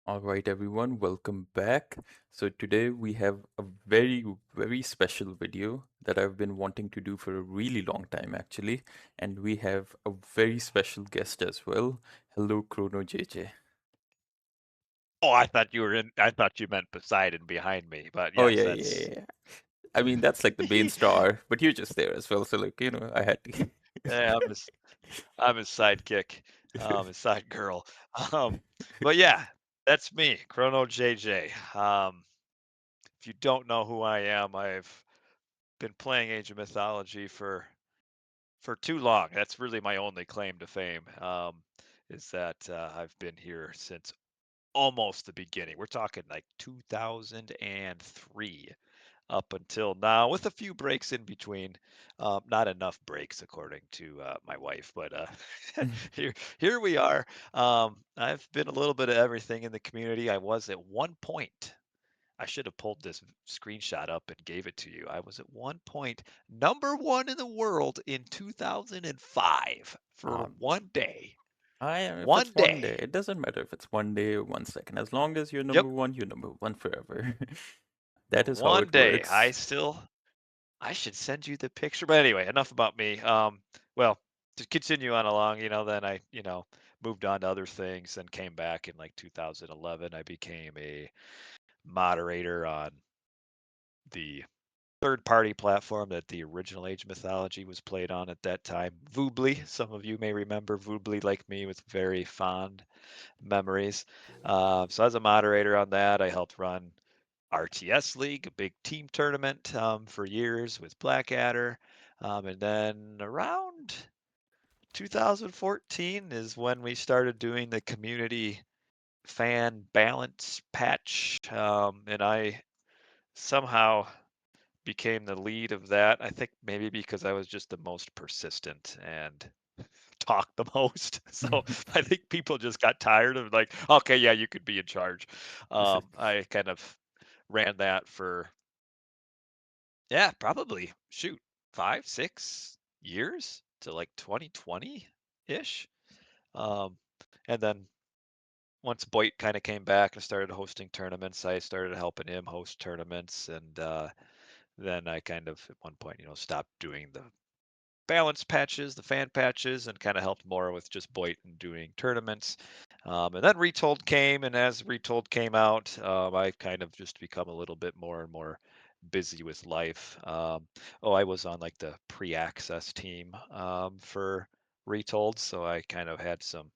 All right, everyone, welcome back. So today we have a very, very special video that I've been wanting to do for a really long time, actually. And we have a very special guest as well. Hello, Chrono JJ. Oh, I thought you were in. I thought you meant Poseidon behind me, but Oh, yes, yeah, yeah, that's. yeah. I mean, that's like the main star, but you're just there as well. So, like, I had to. Yeah, I'm his sidekick, his side girl. Um, but yeah, that's me, Chrono JJ. If you don't know who I am, I've been playing Age of Mythology for too long. That's really my only claim to fame. Is that I've been here since almost the beginning. We're talking like 2003. Up until now, with a few breaks in between. Not enough breaks, according to my wife, but here we are. I've been a little bit of everything in the community. I was at one point. I should have pulled this screenshot up and gave it to you. I was at one point number one in the world in 2005 for Um, one day. if One it's one day, day. it doesn't matter if it's one day or 1 second. As long as Yep, you're number one forever. That is how one it day. works. I should send you the picture. But anyway, enough about me. Well, to continue on along, then I moved on to other things and came back in like 2011. I became a moderator on the third party platform that the original Age Mythology was played on at that time. Voobly. Some of you may remember Voobly like me with very fond memories. So as a moderator on that, I helped run RTS League, a big team tournament for years with Blackadder. And then around 2014 is when we started doing the community fan balance patch. And I somehow became the lead of that. I think maybe because I was just the most persistent and talked the most. So I think people just got tired of like, okay, yeah, you could be in charge. I kind of ran that for yeah, probably. Shoot, 5, 6 years to like 2020-ish. Um, and then once Boyd kind of came back and started hosting tournaments, I started helping him host tournaments. And then I kind of at one point, stopped doing the balance patches, the fan patches, and kind of helped more with just Boyd and doing tournaments. And then Retold came, and as Retold came out, I kind of just become a little bit more and more busy with life. I was on like the pre-access team for Retold, so I kind of had some,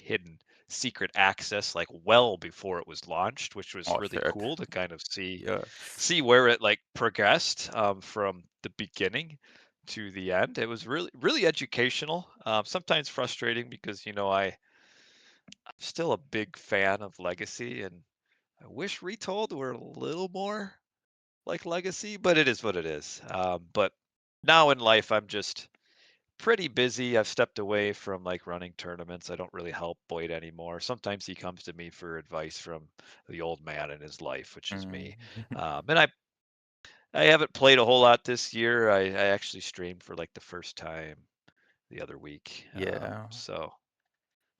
hidden secret access like well before it was launched, which was Oh, really shit. cool to kind of see Yeah. see where it like progressed from the beginning to the end. It was really educational. Sometimes frustrating because I'm still a big fan of Legacy, and I wish Retold were a little more like Legacy, but it is what it is. But now in life, I'm just pretty busy. I've stepped away from like running tournaments. I don't really help Boyd anymore. Sometimes he comes to me for advice from the old man in his life, which is Mm. me. And I haven't played a whole lot this year. I actually streamed for like the first time the other week. Yeah. So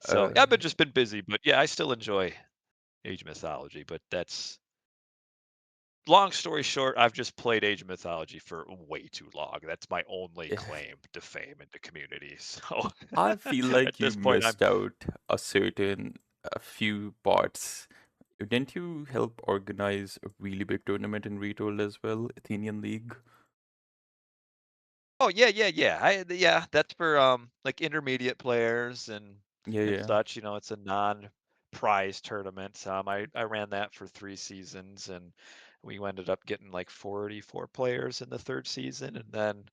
Uh, yeah, I've just been busy, but yeah, I still enjoy Age Mythology. But that's long story short. I've just played Age of Mythology for way too long. That's my only yeah. claim to fame in the community. So I feel at like you this point, I'm missed out a few parts. Didn't you help organize a really big tournament in Retold as well, Athenian League? oh yeah, yeah, yeah. Yeah, that's for like intermediate players Yeah, and yeah. such. It's a non-prize tournament. I ran that for 3 seasons, and we ended up getting like 44 players in the third season. And then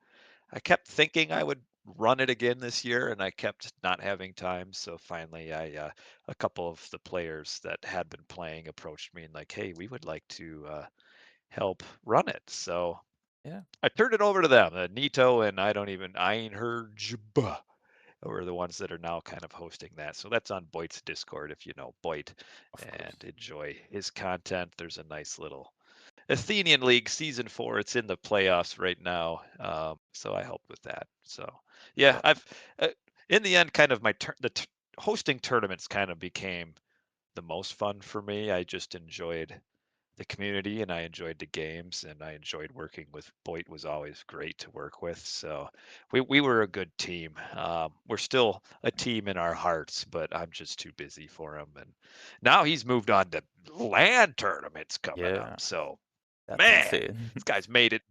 I kept thinking I would run it again this year, and I kept not having time. So finally, a couple of the players that had been playing approached me and like, hey, we would like to help run it. So Yeah, I turned it over to them. Nito and I don't even Einherjb are the ones that are now kind of hosting that. So that's on Boyd's Discord if you know Boyd of course. and enjoy his content. There's a nice little Athenian League season 4. It's in the playoffs right now. So I helped with that. So yeah, Yeah. I've in the end kind of hosting tournaments kind of became the most fun for me. I just enjoyed the community and I enjoyed the games and I enjoyed working with Boyd was always great to work with. So we were a good team. We're still a team in our hearts, but I'm just too busy for him. And now he's moved on to land tournaments coming up. Yeah, So that's man, insane. this guy's made it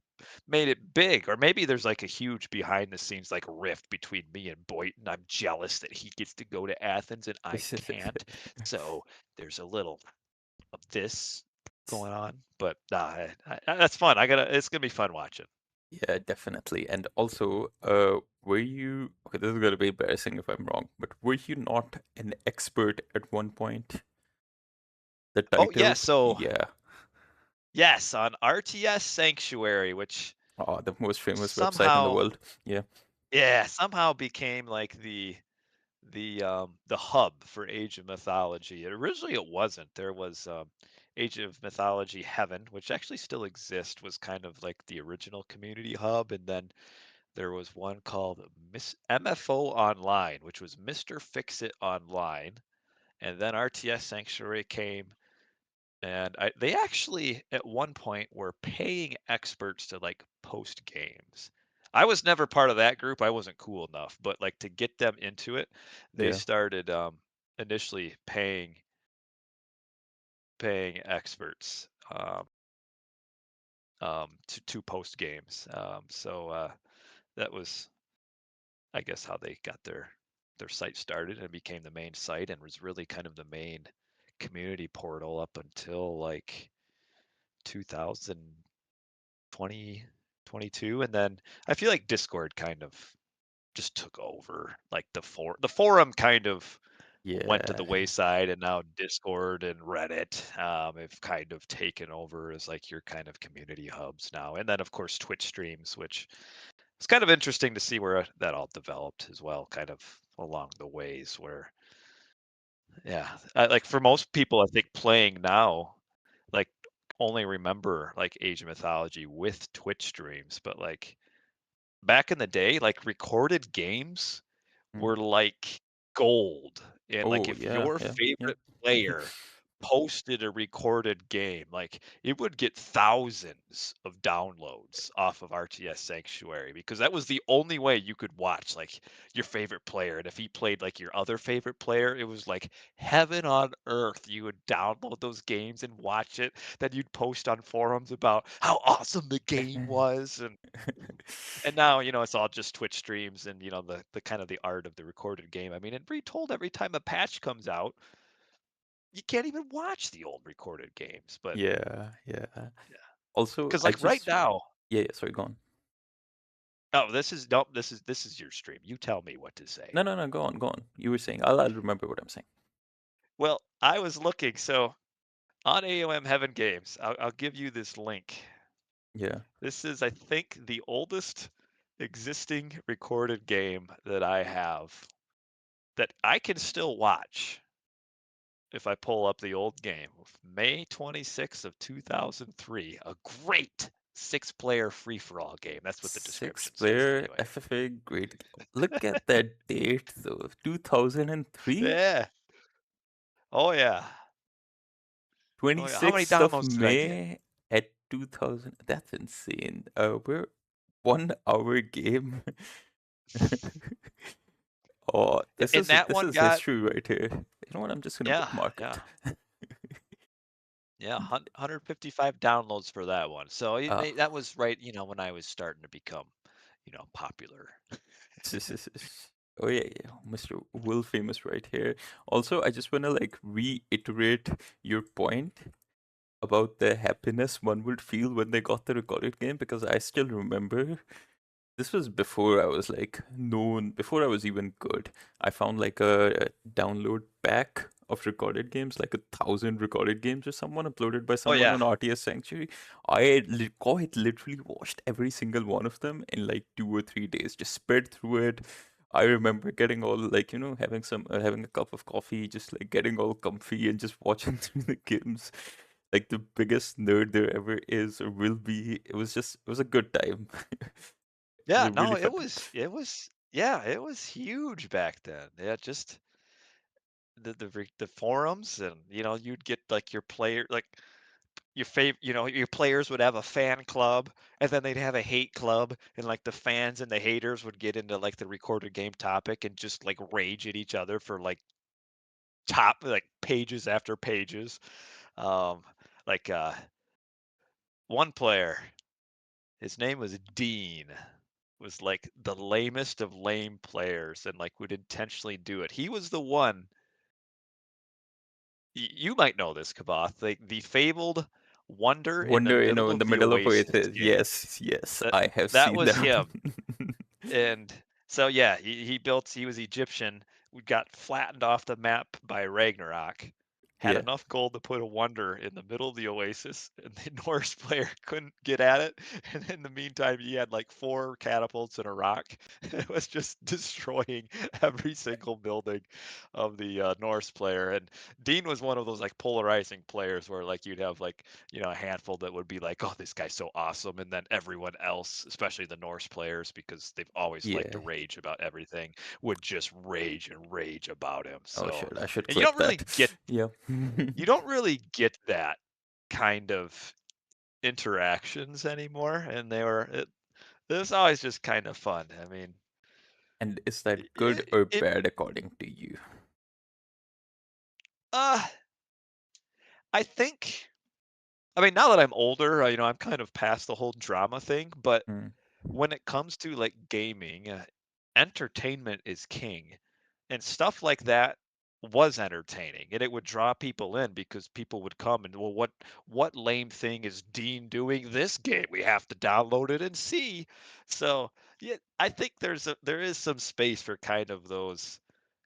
big. Or maybe there's like a huge behind the scenes like rift between me and Boyd, and I'm jealous that he gets to go to Athens and I can't. So there's a little of this going on. But nah, that's fun. It's gonna be fun watching. Yeah, definitely. And also, were you okay? This is gonna be embarrassing if I'm wrong, but were you not an expert at one point? The Oh yeah, title? so Yeah. yes, on RTS Sanctuary, which Oh, the most famous website in the somehow world. Yeah. somehow became like the hub for Age of Mythology. Originally it wasn't. There was Age of Mythology Heaven, which actually still exists, was kind of like the original community hub, and then there was one called Miss MFO Online, which was Mr. Fix It Online, and then RTS Sanctuary came, and they actually at one point were paying experts to like post games. I was never part of that group. I wasn't cool enough, but like to get them into it, they Yeah. started initially paying experts to post games. So that was, I guess, how they got their site started and became the main site and was really kind of the main community portal up until like 2020, 22. And then I feel like Discord kind of just took over. Like the forum kind of went to the Yeah. wayside, and now Discord and Reddit have kind of taken over as like your kind of community hubs now. And then of course Twitch streams, which it's kind of interesting to see where that all developed as well, kind of along the ways where, yeah, like for most people, I think playing now, like only remember like Age of Mythology with Twitch streams, but like back in the day, like recorded games Mm. were like gold. And like Oh, if yeah, your yeah, yeah. favorite player posted a recorded game, like it would get thousands of downloads off of RTS Sanctuary because that was the only way you could watch like your favorite player. And if he played like your other favorite player, it was like heaven on earth. You would download those games and watch it. Then you'd post on forums about how awesome the game was. And now, it's all just Twitch streams and, the kind of the art of the recorded game. I mean, and retold every time a patch comes out, you can't even watch the old recorded games. But Yeah, yeah. yeah, Also, because I like right just now, yeah, yeah, sorry, go on. oh, this is your stream. You tell me what to say. No, no, no, go on, go on. You were saying I'll remember what I'm saying. Well, I was looking so on AOM Heaven Games. I'll give you this link. Yeah. This is, I think, the oldest existing recorded game that I have that I can still watch. If I pull up the old game, May 26th of 2003, a great six-player free-for-all game. That's what the Six description says player anyway. FFA great. Look at that date though. 2003? Yeah. Oh yeah. Oh yeah. How many 26th of downloads did I get? May at 2000. That's insane. We're 1 hour game. Oh, Yeah, this and is that this one is got, history right here. You know what? I'm just gonna yeah, bookmark yeah. it. Yeah, 155 downloads for that one. So Ah, that was right, when I was starting to become, popular. oh yeah, yeah, Mr. Will Famous right here. Also, I just wanna like reiterate your point about the happiness one would feel when they got the recorded game because I still remember this was before I was like known, before I was even good. I found like a download pack of recorded games, like 1,000 recorded games or someone uploaded by Oh someone yeah. on RTS Sanctuary. I quite literally watched every single one of them in like 2 or 3 days, just sped through it. I remember getting all like, having a cup of coffee, just like getting all comfy and just watching through the games. Like the biggest nerd there ever is or will be. It was a good time. It was Yeah, a no, really fun time. it was yeah, it was huge back then. Yeah, just the forums, and you'd get like your player, like your favorite, your players would have a fan club, and then they'd have a hate club, and like the fans and the haters would get into like the recorded game topic and just like rage at each other for like top like pages after pages. Um, like one player, his name was Dean, was like the lamest of lame players and like would intentionally do it. He was the one, you might know this, Kaboth, like the fabled wonder in the Wonder, middle in of the the middle of it, Oasis game. yes, yes, That I have that seen was that. him. And so yeah, he was Egyptian. We got flattened off the map by Ragnarok. Had Yeah. enough gold to put a wonder in the middle of the oasis, and the Norse player couldn't get at it. And in the meantime, he had like 4 catapults and a rock. It was just destroying every single building of the Norse player. And Dean was one of those like polarizing players where like you'd have like a handful that would be like, oh, this guy's so awesome, and then everyone else, especially the Norse players, because they've always liked to Yeah. rage about everything, would just rage and rage about him. Oh So, shit, I should and you clip don't that. really get Yeah. you don't really get that kind of interactions anymore, and it was always just kind of fun. I mean, And is that good it, or it bad according to you? uh I think, I mean, now that I'm older, I'm kind of past the whole drama thing, but Mm. when it comes to like gaming, entertainment is king, and stuff like that was entertaining, and it would draw people in because people would come and, well, what lame thing is Dean doing this game? We have to download it and see. So yeah, I think there is some space for kind of those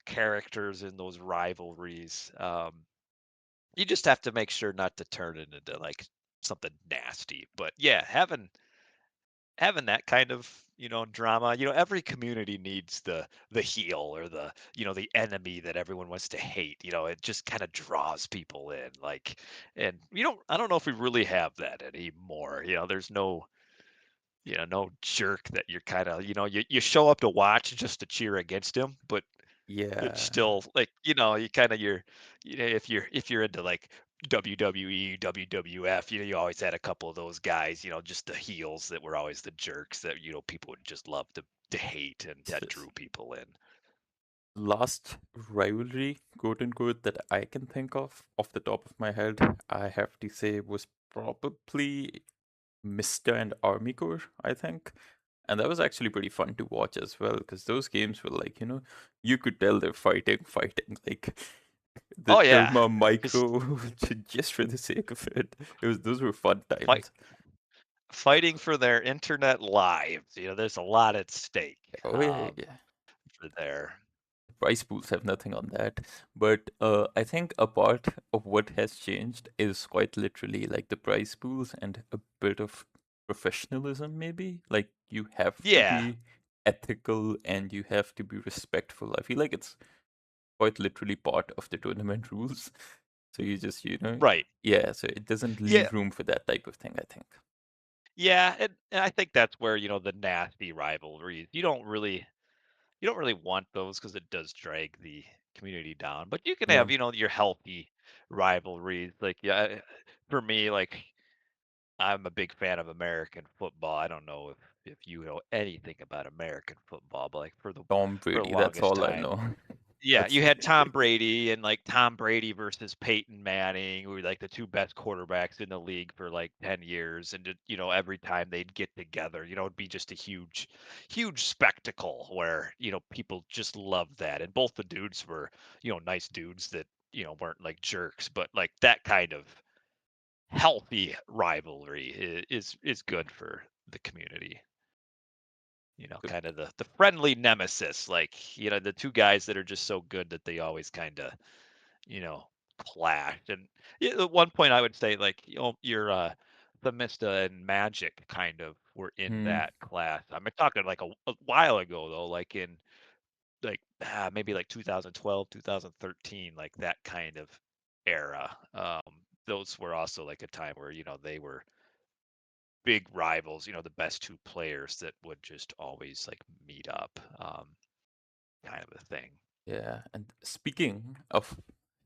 characters and those rivalries. You just have to make sure not to turn it into like something nasty. But yeah, having that kind of drama, every community needs the heel or the enemy that everyone wants to hate. It just kind of draws people in, like, and I don't know if we really have that anymore. There's no jerk that you're kind of, you show up to watch just to cheer against him, but it's Yeah. still like, you kind of, if you're into like WWE, WWF, you always had a couple of those guys, just the heels that were always the jerks that people would just love to hate, and Yes, that yes. drew people in. Last rivalry, quote unquote, that I can think of off the top of my head, I have to say was probably Mr. and Army Corps, I think. And that was actually pretty fun to watch as well, because those games were like, you could tell they're fighting, like the Oh yeah, Irma because micro, just for the sake of it. Those were fun fight times. fighting for their internet lives, there's a lot at stake, Oh yeah, yeah. for there. Price pools have nothing on that. But I think a part of what has changed is quite literally like the price pools and a bit of professionalism, maybe. Like you have to Yeah, be ethical and you have to be respectful. I feel like it's quite literally part of the tournament rules. So you just, right. yeah, so it doesn't Yeah, leave room for that type of thing, I think. yeah, and I think that's where the nasty rivalries, you don't really want those because it does drag the community down. But you can Yeah, have, your healthy rivalries. Like, yeah, for me, like, I'm a big fan of American football. I don't know if you know anything about American football, but like Tom for the Brady, that's longest all I time, know. yeah, That's you had Tom Brady, and like Tom Brady versus Peyton Manning, who were like the two best quarterbacks in the league for like 10 years. And every time they'd get together, it'd be just a huge spectacle where, people just loved that. And both the dudes were, nice dudes that, weren't like jerks, but like that kind of healthy rivalry is good for the community. Kind of the friendly nemesis, like, the two guys that are just so good that they always kind of, you know, clashed. And yeah, at one point I would say like, your Themista and Magic kind of were in Hmm. that class. I'm talking like a while ago though, like in like maybe like 2012, 2013, like that kind of era. Those were also like a time where, they were big rivals, the best two players that would just always like meet up, kind of a thing. Yeah, and speaking of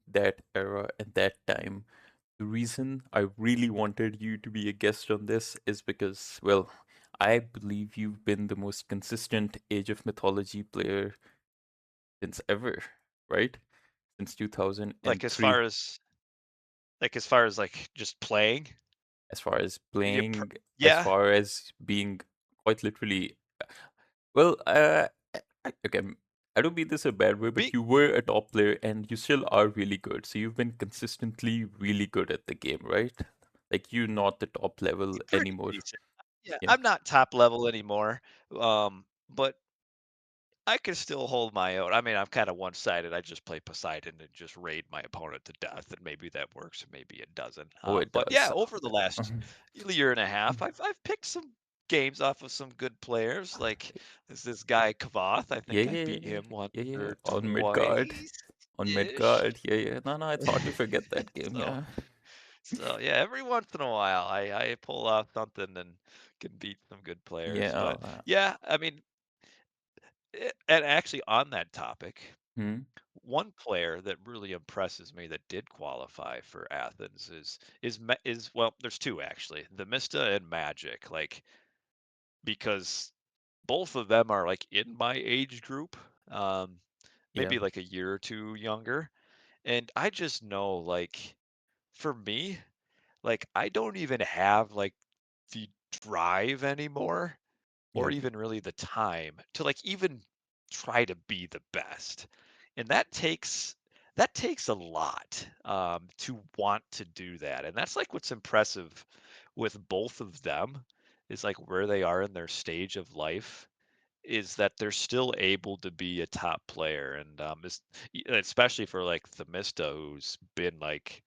that era and that time, the reason I really wanted you to be a guest on this is because, well, I believe you've been the most consistent Age of Mythology player since ever, right? Since Like as 2003, far as like just playing. as far as Yeah, playing, as yeah, far as being quite literally, well, again, I don't mean this a bad way, but be you were a top player and you still are really good. So you've been consistently really good at the game, right? Like you're not the top level pretty anymore. decent. Yeah, Yeah. I'm not top level anymore, but I can still hold my own. I mean, I'm kind of one-sided. I just play Poseidon and just raid my opponent to death, and maybe that works, and maybe it doesn't. Oh, it But yeah, does. over the last year and a half, I've picked some games off of some good players. Like there's this guy Kavoth. I Yeah, think I yeah, beat yeah, him once yeah, yeah. or On Midgard, twice on ish. Midgard. Yeah, yeah. No, no, it's hard to forget that game. So Yeah, so yeah, every once in a while, I pull off something and can beat some good players. yeah. But yeah, I mean, and actually on that topic. Hmm? One player that really impresses me that did qualify for Athens is well, there's two actually, the Mista and Magic, like because both of them are like in my age group, um, Yeah, maybe like a year or two younger, and I just know like for me, like I don't even have like the drive anymore or yeah, even really the time to like even try to be the best. And that takes a lot to want to do that. And that's like what's impressive with both of them is like where they are in their stage of life is that they're still able to be a top player. And especially for like Themista, who's been like,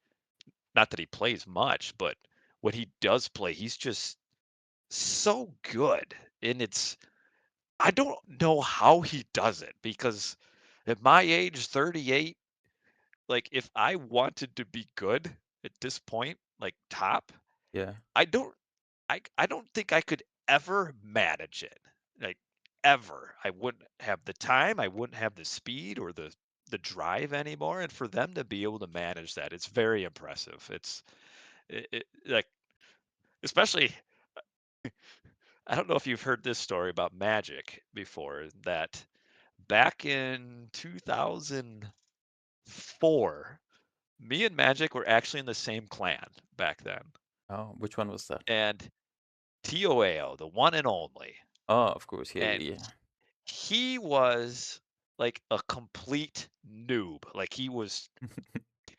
not that he plays much, but when he does play, he's just so good. And I don't know how he does it because at my age, 38, like if I wanted to be good at this point, like top, yeah, I don't I don't think I could ever manage it. Like ever. I wouldn't have the time, I wouldn't have the speed or the drive anymore. And for them to be able to manage that, it's very impressive. Like especially I don't know if you've heard this story about Magic before that back in 2004, me and Magic were actually in the same clan back then. Oh, which one was that? And TOAO, the one and only. Oh, of course. Yeah, And yeah, he was like a complete noob. Like he was yeah.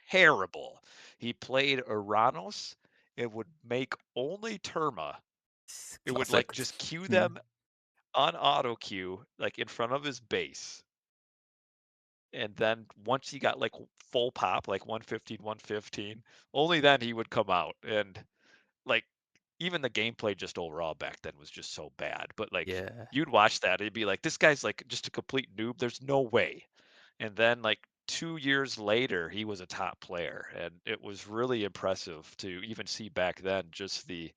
terrible. He played Uranos. It would make only Terma. It would like Classic. just queue Hmm. them on auto queue, like in front of his base. And then once he got like full pop, like 115, 115, only then he would come out. And like even the gameplay just overall back then was just so bad. But like Yeah. you'd watch that, it'd be like, this guy's like just a complete noob. There's no way. And then like 2 years later, he was a top player. And it was really impressive to even see back then just the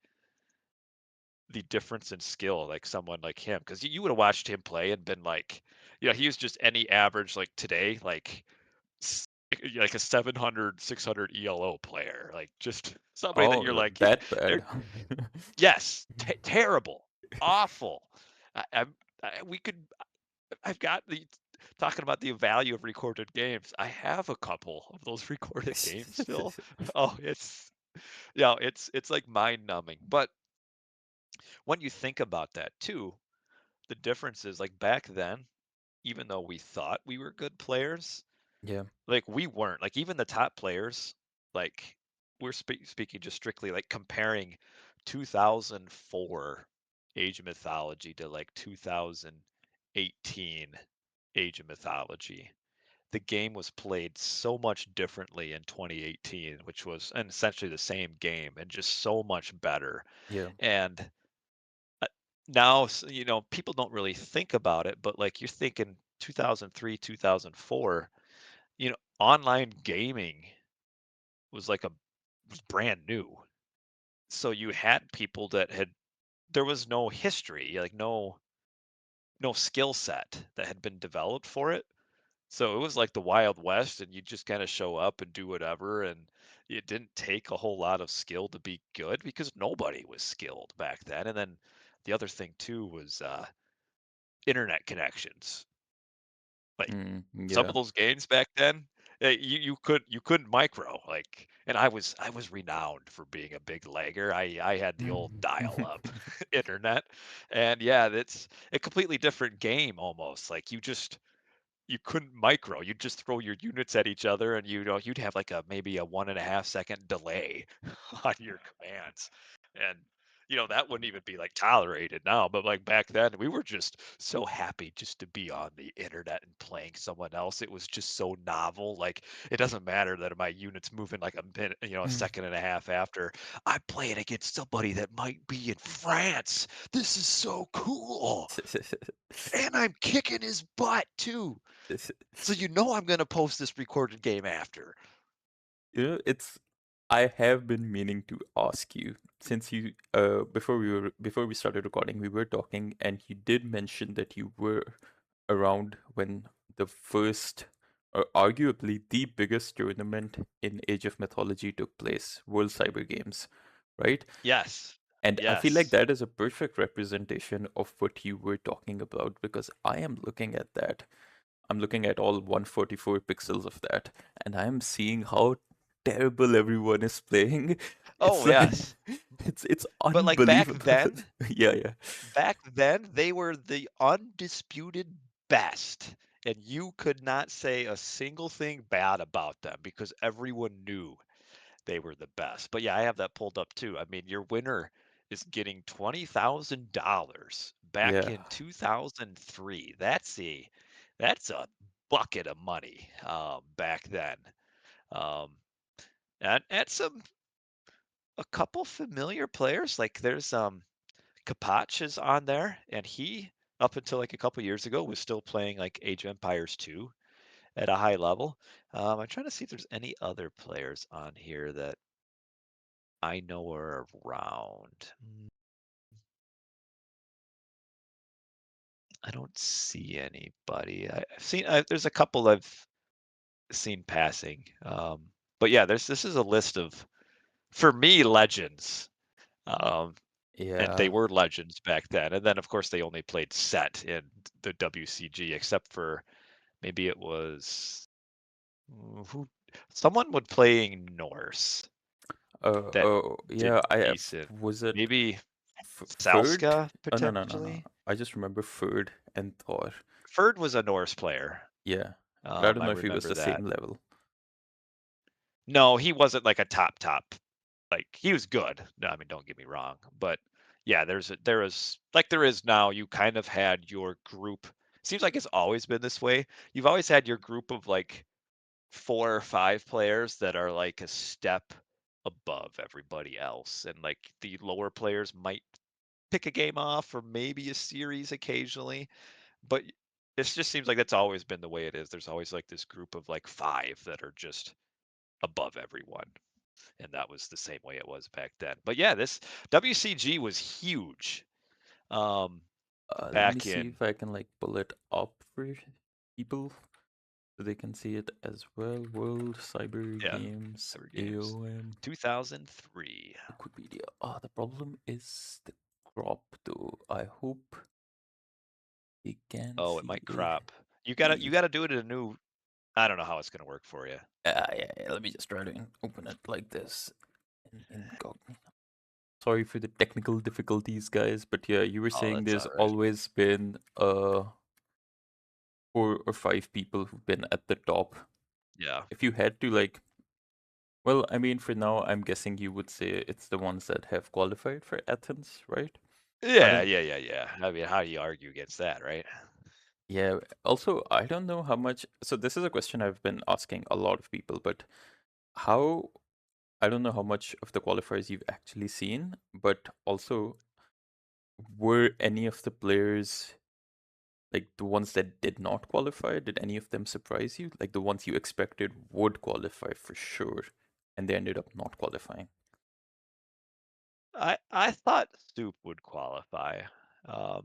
difference in skill, like someone like him. Because you would have watched him play and been like, he was just any average like today, s- like a 700, 600 ELO player, like just somebody that you're Oh, like, that they're bad. yes, terrible, awful. We could. I've got the talking about the value of recorded games. I have a couple of those recorded games still. Oh, it's like mind numbing. But when you think about that too, the difference is like back then, even though we thought we were good players, Yeah, like, we weren't, like, even the top players, like, we're speaking just strictly, like, comparing 2004 Age of Mythology to, like, 2018 Age of Mythology. The game was played so much differently in 2018, which was and essentially the same game and just so much better, yeah. and, uh, now, people don't really think about it, but, like, you're thinking 2003, 2004, online gaming was brand new. So you had people that had there was no history, like no skill set that had been developed for it. So it was like the Wild West, and you just kind of show up and do whatever. And it didn't take a whole lot of skill to be good because nobody was skilled back then. And then the other thing too was internet connections. Like Mm, some yeah. of those games back then, you couldn't micro like, and I was renowned for being a big lagger. I had the old dial up internet, and yeah, that's a completely different game almost. Like you couldn't micro. You'd just throw your units at each other, and you'd have like a maybe a 1.5 second delay on your commands, and that wouldn't even be like tolerated now. But like back then, we were just so happy just to be on the internet and playing someone else. It was just so novel. Like it doesn't matter that my unit's moving like a minute, a second and a half after. I'm playing against somebody that might be in France. This is so cool. And I'm kicking his butt too. So I'm gonna post this recorded game after. It's I have been meaning to ask you since you before we started recording, we were talking and you did mention that you were around when the first or arguably the biggest tournament in Age of Mythology took place, World Cyber Games, right? Yes. And I feel like Yes. that is a perfect representation of what you were talking about because I am looking at that. I'm looking at all 144 pixels of that, and I'm seeing how terrible everyone is playing. It's Oh, like yes. it's But like unbelievable. Yeah, yeah. back then they were the undisputed best. And you could not say a single thing bad about them because everyone knew they were the best. But yeah, I have that pulled up too. I mean, your winner is getting $20,000 back Yeah. in 2003. That's a bucket of money back then. Um, and some a couple familiar players like there's Kapach is on there, and he up until like a couple years ago was still playing like Age of Empires 2 at a high level. I'm trying to see if there's any other players on here that I know are around. I don't see anybody. I've seen there's a couple I've seen passing. But yeah, this is a list of for me legends. Um, and they Yeah. were legends back then. And then of course they only played set in the WCG, except for maybe it was who someone would playing Norse that Oh, did yeah. decent. Was it Maybe Ferd? Salska Oh, no, no, no, no. potentially. I just remember Ferd and Thor. Ferd was a Norse player. Yeah. But I don't I know if he was remember the that. same level. No, he wasn't like a top. Like he was good. No, I mean, don't get me wrong, but yeah, there is like there is now. You kind of had your group. Seems like it's always been this way. You've always had your group of like 4 or 5 players that are like a step above everybody else, and like the lower players might pick a game off or maybe a series occasionally, but it just seems like that's always been the way it is. There's always like this group of like 5 that are just above everyone. And that was the same way it was back then. But yeah, this WCG was huge Let me back see in if I can like pull it up for people so they can see it as well. World Cyber yeah, Games Cyber Games AOM 2003. Wikipedia. Ah, the problem is the crop though. I hope they can Oh, it see might crop. You the. gotta do it in a new. I don't know how it's gonna work for you. Yeah, yeah, let me just try to open it like this in incognito. Sorry for the technical difficulties, guys, but yeah, you were Oh, saying that's there's all right. always been 4 or 5 people who've been at the top. Yeah. If you had to like, well, I mean, for now, I'm guessing you would say it's the ones that have qualified for Athens, right? I Yeah, don't. yeah, yeah, yeah. I mean, how do you argue against that, right? Yeah. Also, I don't know how much. So this is a question I've been asking a lot of people, but how? I don't know how much of the qualifiers you've actually seen, but also, were any of the players like the ones that did not qualify? Did any of them surprise you? Like the ones you expected would qualify for sure, and they ended up not qualifying. I thought Stoop would qualify. Because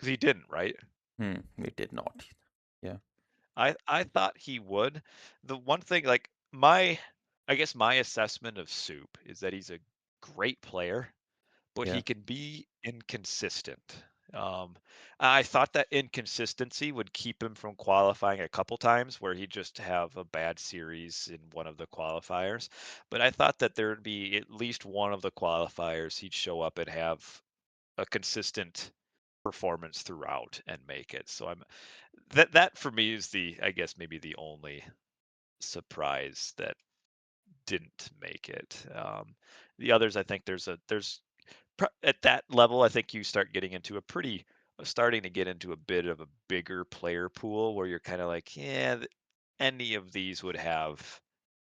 he didn't, right? They did not. Yeah. I thought he would. The one thing, like I guess my assessment of Soup is that he's a great player, but Yeah. he can be inconsistent. Um, I thought that inconsistency would keep him from qualifying a couple times where he'd just have a bad series in one of the qualifiers. But I thought that there'd be at least one of the qualifiers he'd show up and have a consistent performance throughout and make it. So that for me is I guess maybe the only surprise that didn't make it. The others, I think there's at that level, I think you start getting into a pretty starting to get into a bit of a bigger player pool where you're kind of like, yeah, any of these would have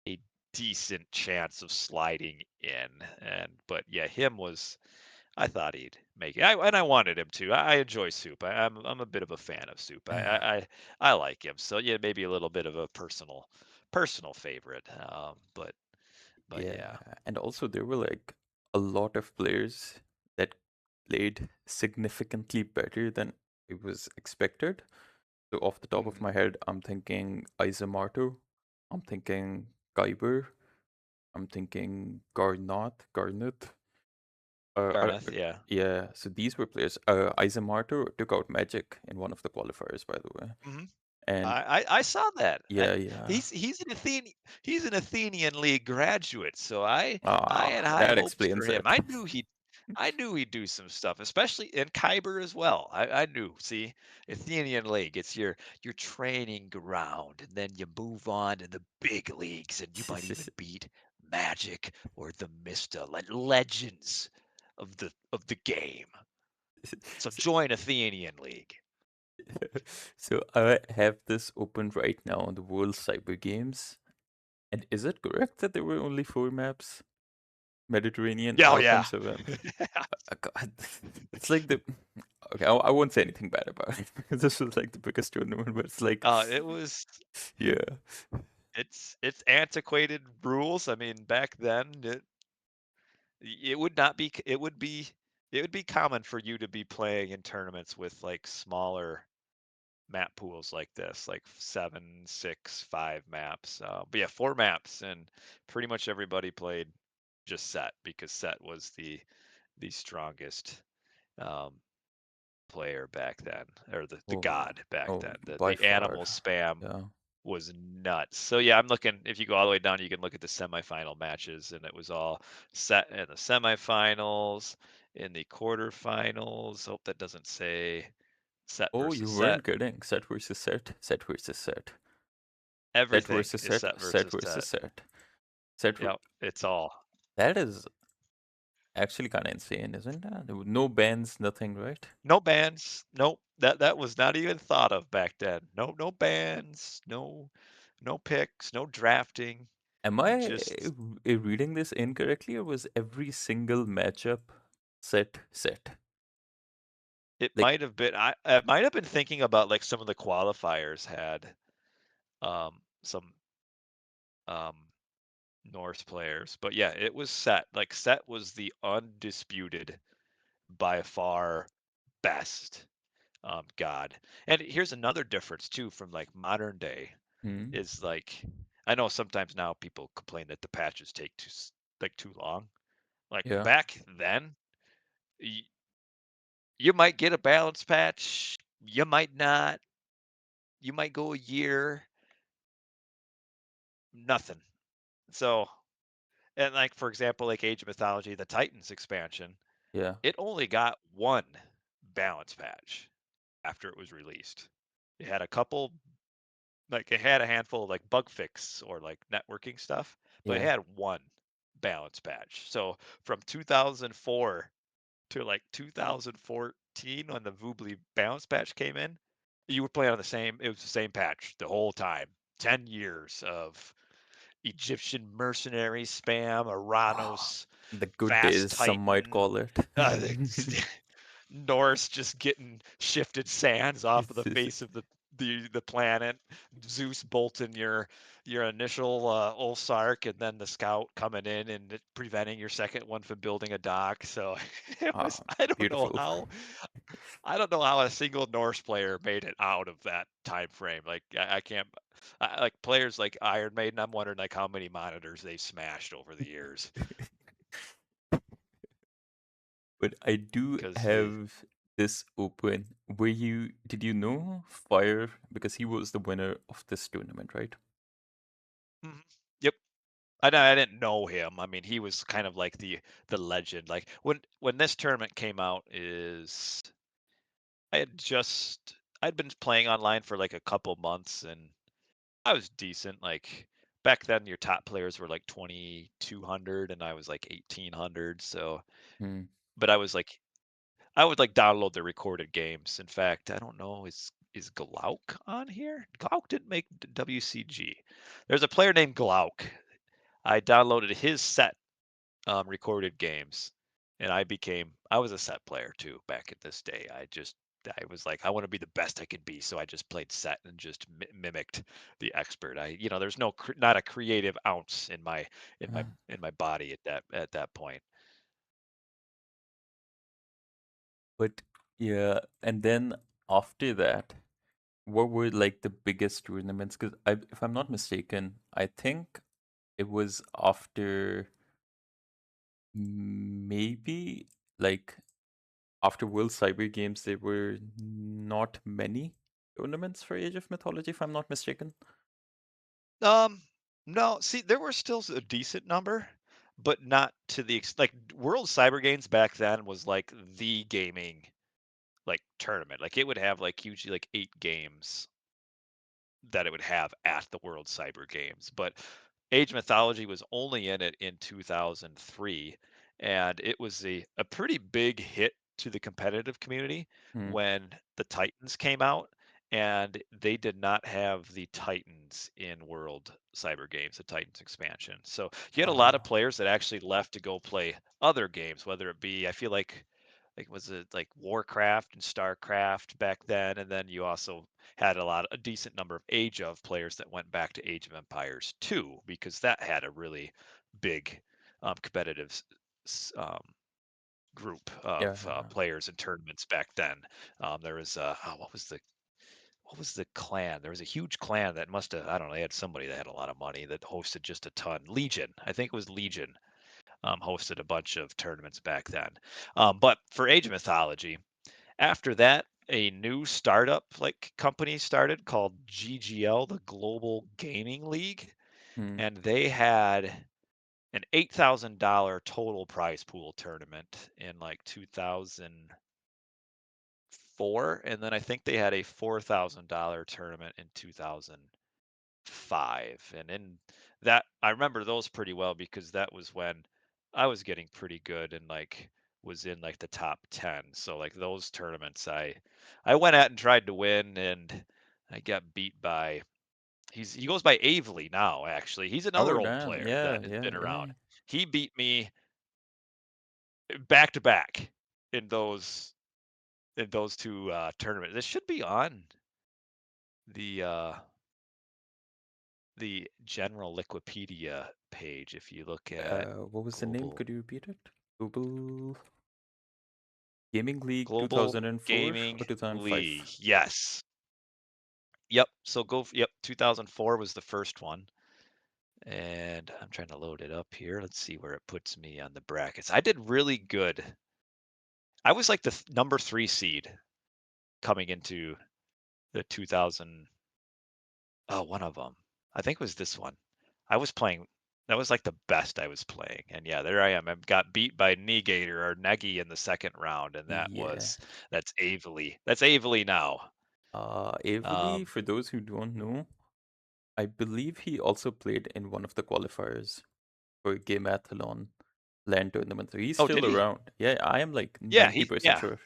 a decent chance of sliding in. And but yeah, him was I thought he'd make it, and I wanted him to. I enjoy Soup. I'm a bit of a fan of Soup. I like him. So yeah, maybe a little bit of a personal favorite. But Yeah. yeah. And also there were like a lot of players that played significantly better than it was expected. So off the top of Hmm. my head, I'm thinking Izamarto, I'm thinking Kyber, I'm thinking Garnet. Garneth, yeah. Yeah, so these were players. Izamarto took out Magic in one of the qualifiers, by the way. Hmm. And I saw that. yeah, yeah. He's an Athenian League graduate, so I had Ah, high that hopes for explains him. it. I knew he'd do some stuff, especially in Kyber as well. I knew. See, Athenian League, it's your training ground, and then you move on to the big leagues, and you might even beat Magic or the Mista, like legends of the game. So join Athenian League. So I have this open right now on the World Cyber Games. And is it correct that there were only four maps? Mediterranean, Yeah, oh yeah. R.7. God, it's like the. Okay, I won't say anything bad about it because this was like the biggest tournament, but it's like, It was yeah. it's antiquated rules. I mean, back then it would not be it would be common for you to be playing in tournaments with like smaller map pools like this, like 7, 6, 5 maps. But yeah, 4 maps, and pretty much everybody played just set because set was the strongest um, player back then, or the Oh, god back oh, then. by The animal far. spam Yeah. was nuts. So yeah, I'm looking. If you go all the way down, you can look at the semifinal matches, and it was all set in the semifinals, in the quarterfinals. Hope that doesn't say set Oh, versus you set. weren't kidding. Set versus set, set versus set, set Everything versus is set, set set versus versus set. set. Set. Yep, it's all. That is actually kind of insane, isn't it? There were no bans, nothing, right? No bans. Nope. That was not even thought of back then. No bans. No picks. No drafting. Am I Just reading this incorrectly, or was every single matchup set? it Like, might have been. I might have been thinking about like some of the qualifiers had some um Norse players. But yeah, it was set. Like set was the undisputed by far best god. And here's another difference too from like modern day hmm, is like I know sometimes now people complain that the patches take too long. Like yeah, back then, y- you might get a balance patch, you might not, you might go a year, nothing. So, and like for example, like Age of Mythology, the Titans expansion, yeah, it only got one balance patch after it was released. It had a couple, like it had a handful of like bug fix or like networking stuff, but it yeah. had one balance patch. So from 2004 to like 2014 when the Voobly balance patch came in, you were playing on it was the same patch the whole time. 10 years of Egyptian mercenary spam, Ah, Aranos, the good Fast days, some might Titan, call it. the Norse just getting shifted sands off of the face of the planet. Zeus bolting your initial Ulsark, and then the scout coming in and preventing your second one from building a dock. So it was Ah, I don't know beautiful. I don't know how a single Norse player made it out of that time frame. Like I can't. Like players like Iron Maiden, I'm wondering like how many monitors they smashed over the years But I do because the have this open. Did you know Fire? Because he was the winner of this tournament, right? Mhm. Yep. I didn't know him. I mean, he was kind of like the legend. Like when this tournament came out, is I'd been playing online for like a couple months and I was decent. Like back then, your top players were like 2,200 and I was like 1,800. So, Hmm. but I would like download the recorded games. In fact, I don't know is Glauk on here? Glauk didn't make WCG. There's a player named Glauk. I downloaded his set recorded games, and I was a set player too back in this day. I was like I want to be the best I could be, so I just played set and just mimicked the expert. There's not a creative ounce in my Uh, in my body at that point. but yeah, and then after that, what were like the biggest tournaments? Because if I'm not mistaken, I think it was after maybe like after World Cyber Games, there were not many tournaments for Age of Mythology, if I'm not mistaken. Um, no, see, there were still a decent number, but not to the like World Cyber Games back then was like the gaming like tournament. Like it would have like usually like 8 games that it would have at the World Cyber Games. But Age of Mythology was only in it in 2003, and it was a pretty big hit to the competitive community Hmm. when the Titans came out, and they did not have the Titans in World Cyber Games, the Titans expansion. So you had a lot of Uh, players that actually left to go play other games, whether it be, I feel like was it like Warcraft and Starcraft back then, and then you also had a decent number of Age of players that went back to Age of Empires 2 because that had a really big competitive group yeah. of players and tournaments back then. There was what was the clan? There was a huge clan that must have, I don't know, they had somebody that had a lot of money that hosted just a ton. Legion, I think it was Legion, hosted a bunch of tournaments back then. But for Age of Mythology, after that, a new startup like company started called GGL, the Global Gaming League, Hmm. and they had an $8,000 total prize pool tournament in like 2004, and then I think they had a $4,000 tournament in 2005. And in that, I remember those pretty well because that was when I was getting pretty good and like was in like the top 10. So like those tournaments I went at and tried to win and I got beat by he goes by Avely now actually. He's Oh, another old damn. player Yeah, that has yeah, been yeah. around. He beat me back to back in those two tournaments. This should be on the the general Wikipedia page if you look at What was the name? global Could you repeat it? Global Gaming League global 2004 or gaming 2005? league. Yes. Yep. So yep, 2004 was the first one. And I'm trying to load it up here. Let's see where it puts me on the brackets. I did really good. I was like the number 3 seed coming into the 2000. Oh, one of them. I think it was this one. I was playing. That was like the best I was playing. And yeah, there I am. I got beat by Negator or Negi in the second round, and Yeah. that's Avely. That's Avely now. Avery, Um, for those who don't know, I believe he also played in one of the qualifiers for Gameathlon LAN tournament. So he's oh, did still he? around. Yeah, I am like Yeah, 90% sure.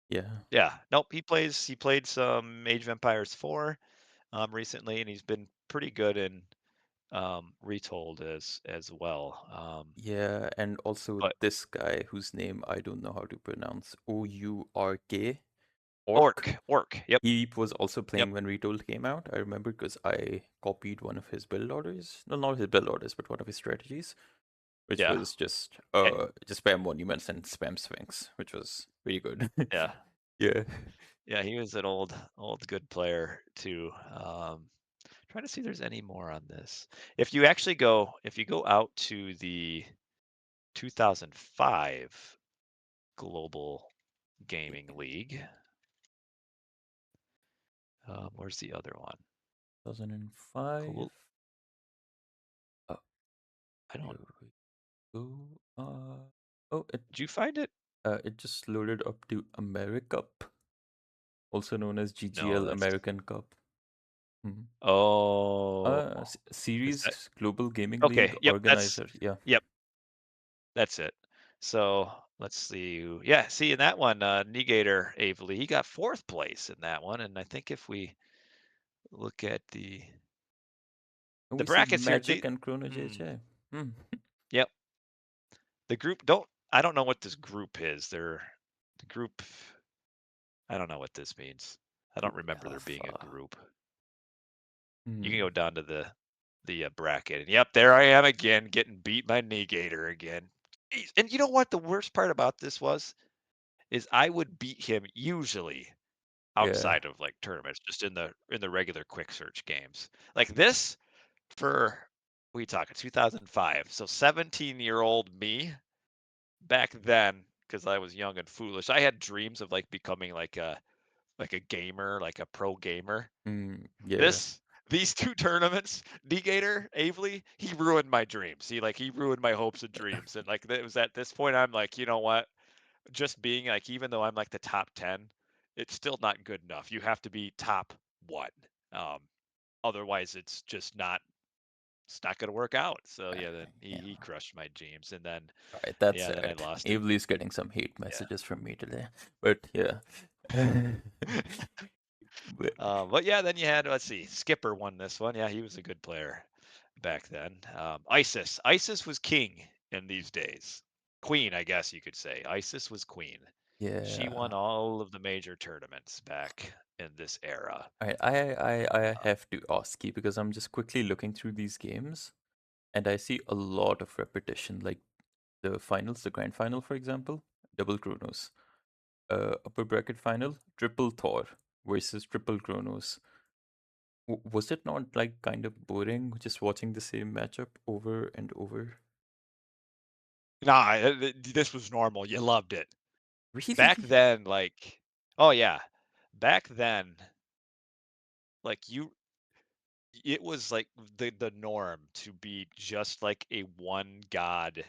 Yeah. yeah. Nope, he played some Age of Empires 4 recently, and he's been pretty good in Retold as well. Yeah, and also But this guy whose name I don't know how to pronounce. Ourk. Orc. Orc. Yep, He was also yep, playing when Retold came out. I remember because I copied one of his build orders. No, not his build orders, but one of his strategies, which yeah, was just eh, just spam monuments and spam swings, which was pretty good. yeah. Yeah. Yeah, he was an old good player too. Trying to see if there's any more on this. If you go out to the 2005 Global Gaming League, where's the other one? 2005. Global, Oh, I don't. here we go. Oh, Did you find it? it just loaded up to AmeriCup, also known as No, GGL that's. American Cup. Mhm. Oh, is that Series Global Gaming League okay? Yep, organizer. Yeah. yep, that's it. So let's see. Yeah, see in that one, Negator Avely, he got fourth place in that one, and I think if we look at And the we see brackets here, Magic and Chrono hmm, JJ. Hmm. yep, the group don't. I don't know what this group is. The group. I don't know what this means. I don't Group remember there being a Alpha. group. You can go Hmm. down to the bracket, and yep, there I am again, getting beat by Negator again. Jeez. And you know what? The worst part about this is I would beat him usually Yeah. outside of like tournaments, just in the regular quick search games. Like this for we talking 2005. So 17-year-old me back then, because I was young and foolish, I had dreams of like becoming like a gamer, like a pro gamer. Yeah. This these two tournaments, Negator, Avely, he ruined my dreams. He ruined my hopes and dreams. And like it was at this point I'm like, you know what? Just being like, even though I'm like the top 10, it's still not good enough. You have to be top one. Um, Otherwise it's not going to work out. So yeah, then Yeah. he crushed my dreams. And then, All right, that's yeah, then I it. lost it. Avery's getting some hate Yeah. messages from me today, but yeah. But, But yeah, then you had, let's see, Skipper won this one. Yeah, he was a good player back then. Isis was king in these days. Queen, I guess you could say. Isis was queen. She yeah. won all of the major tournaments back in this era. I have to ask you because I'm just quickly looking through these games and I see a lot of repetition, like the finals, the grand final, for example, double Chronos, upper bracket final, triple Thor versus triple Chronos. Was it not like kind of boring just watching the same matchup over and over? Nah, this was normal. You loved it. Back Really? then, like, oh yeah, back then, like it was like the norm to be just like a one god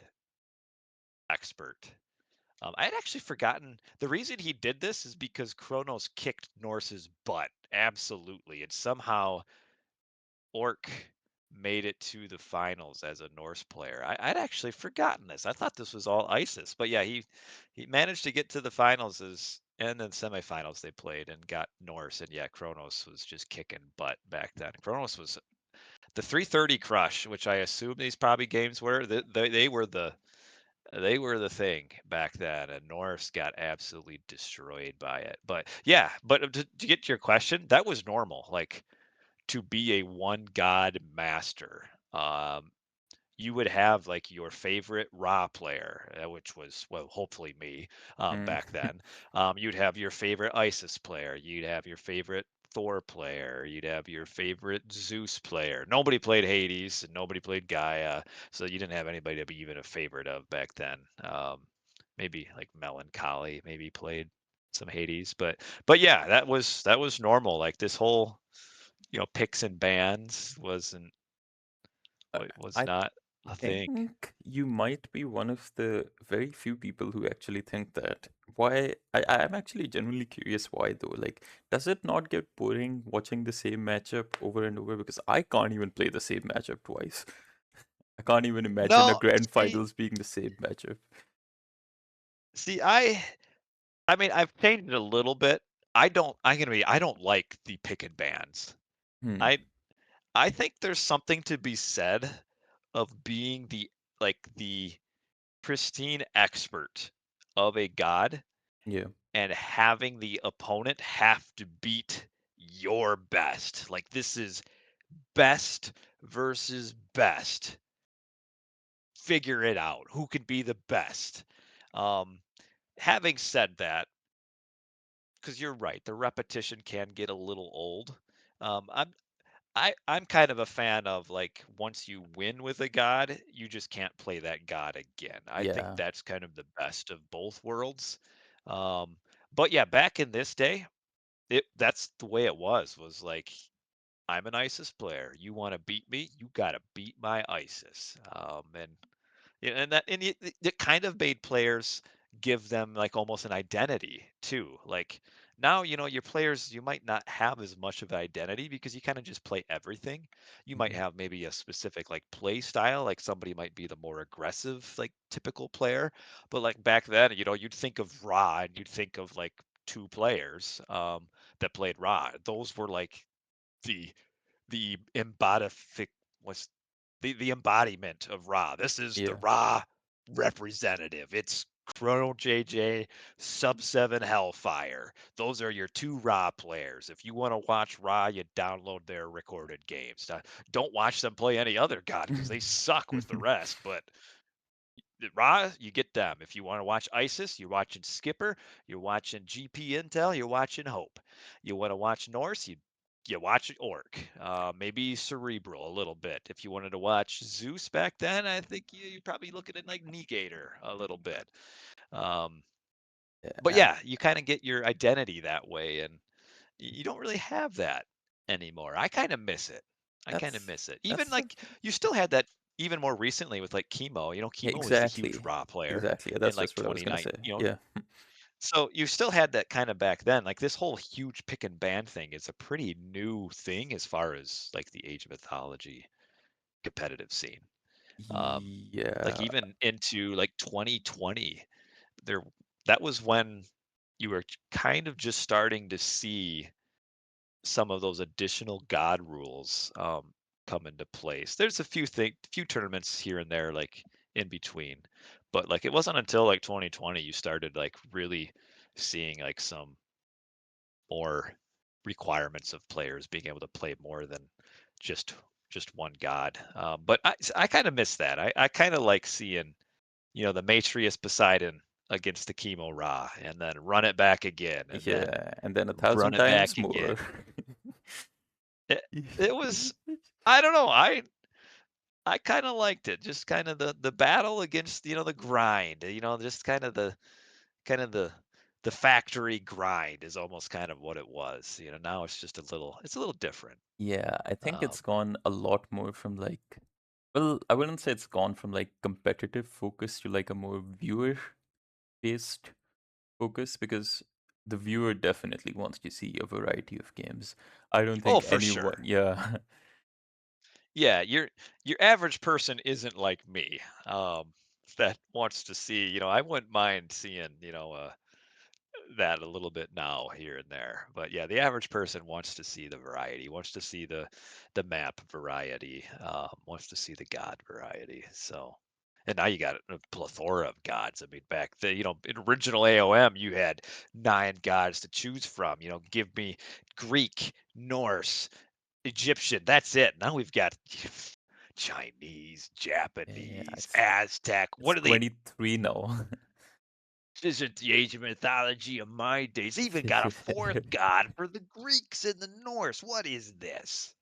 expert. I had actually forgotten the reason he did this is because Kronos kicked Norse's butt absolutely, and somehow Orc made it to the finals as a Norse player. I'd actually forgotten this. I thought this was all ISIS, but yeah, he managed to get to the finals and then semifinals they played and got Norse, and yeah, Kronos was just kicking butt back then. Kronos was the 330 crush, which I assume these probably games were. They were the thing back then, and Norse got absolutely destroyed by it. But yeah, but to get to your question, that was normal. Like to be a one god master. You would have like your favorite Ra player, which was, well, hopefully me Mm. back then. You'd have your favorite Isis player. You'd have your favorite Thor player. You'd have your favorite Zeus player. Nobody played Hades and nobody played Gaia, so you didn't have anybody to be even a favorite of back then. Maybe like Melancholy, maybe played some Hades, but yeah, that was normal. Like this whole picks and bans Uh, was I not a thing. think you might be one of the very few people who actually think that. Why? I'm actually genuinely curious why though. Like, does it not get boring watching the same matchup over and over? Because I can't even play the same matchup twice. I can't even imagine a No, grand see, finals being the same matchup. see, I mean, I've changed it a little bit. I don't like the pick and bans. Hmm. I I think there's something to be said of being the pristine expert of a god Yeah. and having the opponent have to beat your best. Like this is best versus best. Figure it out. Who can be the best? Um, Having said that, because you're right, the repetition can get a little old. I'm kind of a fan of, like, once you win with a god, you just can't play that god again. I think Yeah. that's kind of the best of both worlds. Um, but yeah, back in this day, that's the way it was like, I'm an ISIS player. You want to beat me? You got to beat my ISIS. And yeah, and it kind of made players give them like almost an identity too. Like now, your players, you might not have as much of an identity because you kind of just play everything. You might Mhm. have maybe a specific like play style, like somebody might be the more aggressive, like typical player. But like back then, you'd think of Ra and you'd think of like two players that played Ra. Those were like the the embodific was the embodiment of Ra. This is the Yeah. Ra representative. It's Chrono JJ, Sub 7 Hellfire. Those are your two Ra players. If you want to watch Ra, you download their recorded games. Don't watch them play any other god because they suck with the rest, but Ra, you get them. If you want to watch ISIS, you're watching Skipper, you're watching GP Intel, you're watching Hope. You want to watch Norse, you watch Orc, maybe Cerebral a little bit. If you wanted to watch Zeus back then, I think you're probably looking at like Negator a little bit. Um, but Yeah. yeah, you kind of get your identity that way, and you don't really have that anymore. I kind of miss it. I kind of That's miss it. Even that's the like you still had that even more recently with like Chemo. yeah, Chemo was the huge exactly. Raw player Exactly. Yeah, in that's like just what I was gonna 29. say. Yeah. So you still had that kind of back then. Like this whole huge pick and ban thing is a pretty new thing as far as like the Age of Mythology competitive scene. Um, like Yeah. even into like 2020, there that was when you were kind of just starting to see some of those additional god rules come into place. There's few tournaments here and there, like in between, but like it wasn't until like 2020 you started like really seeing like some more requirements of players being able to play more than just just one god. But I kind of miss that. I kind of like seeing the Matrius Poseidon against the Chemo Ra, and then run it back again, and then Yeah. And then a run thousand it times back again. more. It it was I don't know, I kinda liked it, just kinda the battle against, the grind, just kinda the factory grind is almost kind of what it was, now it's a little different. Yeah, I think Um it's gone a lot more from like, well, I wouldn't say it's gone from like competitive focus to like a more viewer based focus because the viewer definitely wants to see a variety of games. I don't oh, think for anyone, sure. yeah, Yeah, your average person isn't like me, that wants to see I wouldn't mind seeing, that a little bit now here and there. But yeah, the average person wants to see the variety, wants to see the map variety, wants to see the god variety. So, and now you got a plethora of gods. I mean, back in original AOM, you had 9 gods to choose from. Give me Greek, Norse, Egyptian. That's it. Now we've got Chinese, yeah, Japanese, Aztec. it's What are they? 23 now. This isn't the Age of Mythology of my days. They even got a fourth god for the Greeks and the Norse. What is this?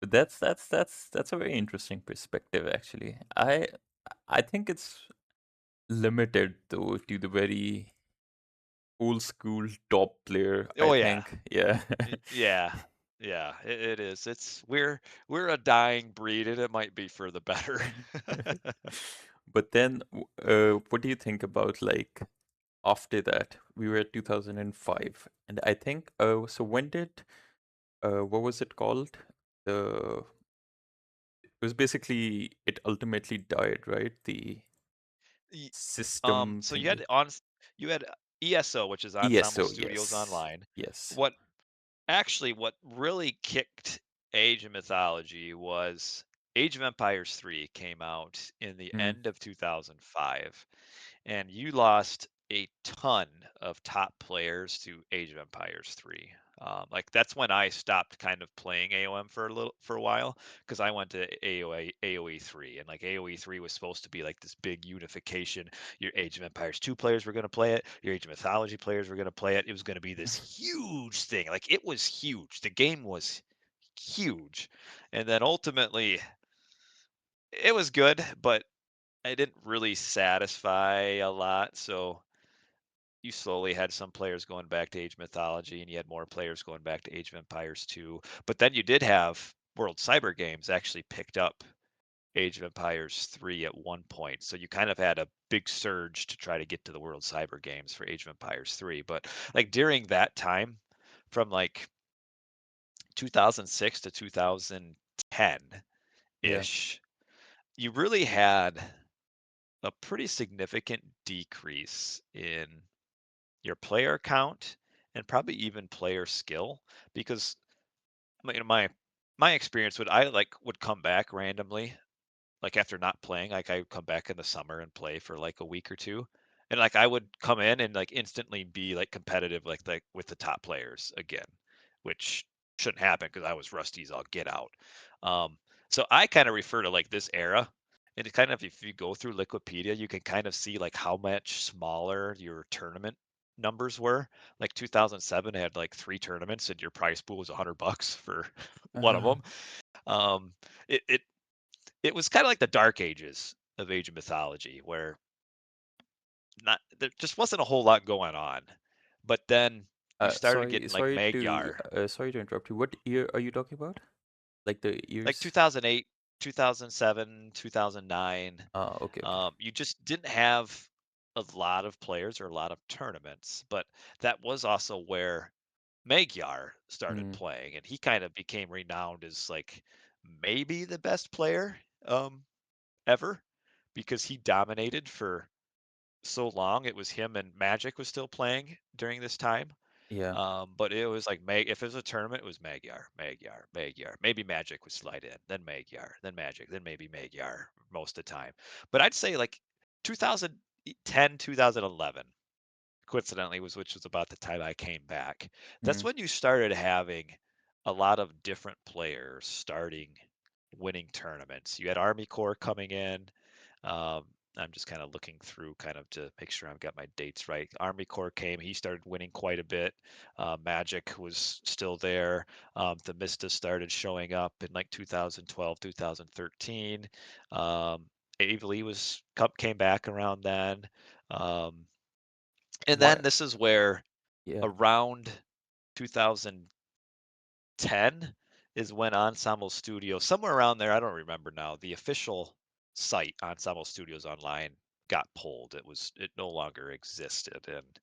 But that's a very interesting perspective actually. I think it's limited though to the very old school top player, I Oh yeah, think. Yeah. yeah, yeah. It is. We're a dying breed, and it might be for the better. But then, what do you think about like after that? We were at 2005, and I think, so when did, what was it called? The It was basically, it ultimately died, right? The Y- system so thingy. you had ESO, which is Ensemble ESO, Studios yes, Online. yes. What what really kicked Age of Mythology was Age of Empires 3 came out in the Mm, end of 2005, and you lost a ton of top players to Age of Empires 3. Like that's when I stopped kind of playing AOM for a while because I went to AOE 3, and like AOE 3 was supposed to be like this big unification. Your Age of Empires 2 players were going to play it. Your Age of Mythology players were going to play it. It was going to be this huge thing. Like it was huge. The game was huge, and then ultimately it was good, but it didn't really satisfy a lot. So you slowly had some players going back to Age Mythology, and you had more players going back to Age of Empires 2. But then you did have World Cyber Games actually picked up Age of Empires 3 at one point. So you kind of had a big surge to try to get to the World Cyber Games for Age of Empires 3. But like during that time, from like 2006 to 2010 Yeah. ish, you really had a pretty significant decrease in your player count and probably even player skill because my experience would I like would come back randomly like after not playing, like I would come back in the summer and play for like a week or two. And like I would come in and like instantly be like competitive like with the top players again, which shouldn't happen because I was rusty as all get out. Um, so I kind of refer to like this era. And it kind of if you go through Liquipedia, you can kind of see like how much smaller your tournament numbers were. Like 2007 had like 3 tournaments and your prize pool was $100 for one of Uh, them. Um, it it was kind of like the dark ages of Age of Mythology, where not there just wasn't a whole lot going on. But then you started sorry, getting like Magyar, sorry to interrupt you. What year are you talking about? Like the like years? 2008, 2007, 2009. Okay, okay. You just didn't have a lot of players or a lot of tournaments, but that was also where Magyar started Mm, playing, and he kind of became renowned as like maybe the best player ever because he dominated for so long. It was him and Magic was still playing during this time. yeah. But it was like if it was a tournament, it was Magyar, Magyar, Magyar. Maybe Magic would slide in, then Magyar, then Magic, then maybe Magyar most of the time. But I'd say like 2010, 2011, coincidentally, which was about the time I came back. That's Mm, when you started having a lot of different players starting winning tournaments. You had Army Corps coming in. Um, I'm just kind of looking through kind of to make sure I've got my dates right. Army Corps came, he started winning quite a bit. Magic was still there. The Mista started showing up in like 2012, 2013. Um, Avely came back around then. Um, and then what? this is where Yeah. around 2010 is when Ensemble Studio, somewhere around there, I don't remember now, the official site Ensemble Studios Online got pulled. It no longer existed. And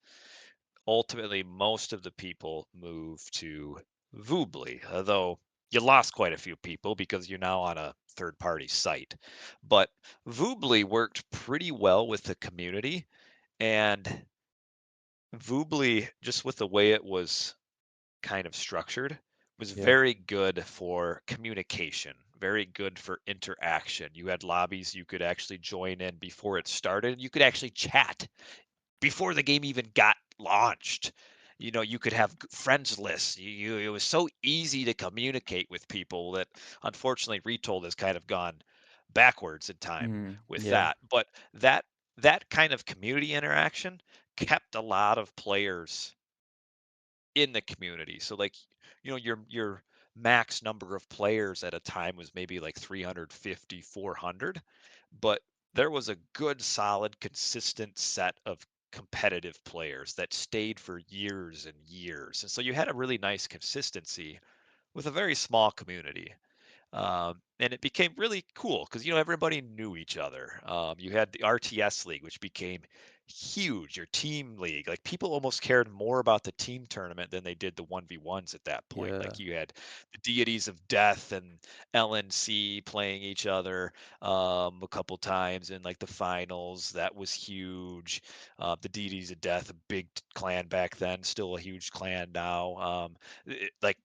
ultimately most of the people moved to Voobly, although you lost quite a few people because you're now on a third party site. But Voobly worked pretty well with the community, and Voobly, just with the way it was kind of structured, was Yeah. very good for communication, very good for interaction. You had lobbies you could actually join in before it started. You could actually chat before the game even got launched. You could have friends lists. It was so easy to communicate with people that unfortunately Retold has kind of gone backwards in time Mm, with yeah. that. But that kind of community interaction kept a lot of players in the community. So like, your max number of players at a time was maybe like 350, 400, but there was a good, solid, consistent set of competitive players that stayed for years and years. And so you had a really nice consistency with a very small community. And it became really cool because everybody knew each other. You had the RTS league, which became huge. Your team league, like people almost cared more about the team tournament than they did the 1v1s at that point. Yeah. Like you had the deities of death and LNC playing each other a couple times in like the finals. That was huge. The deities of death, a big clan back then, still a huge clan now. Like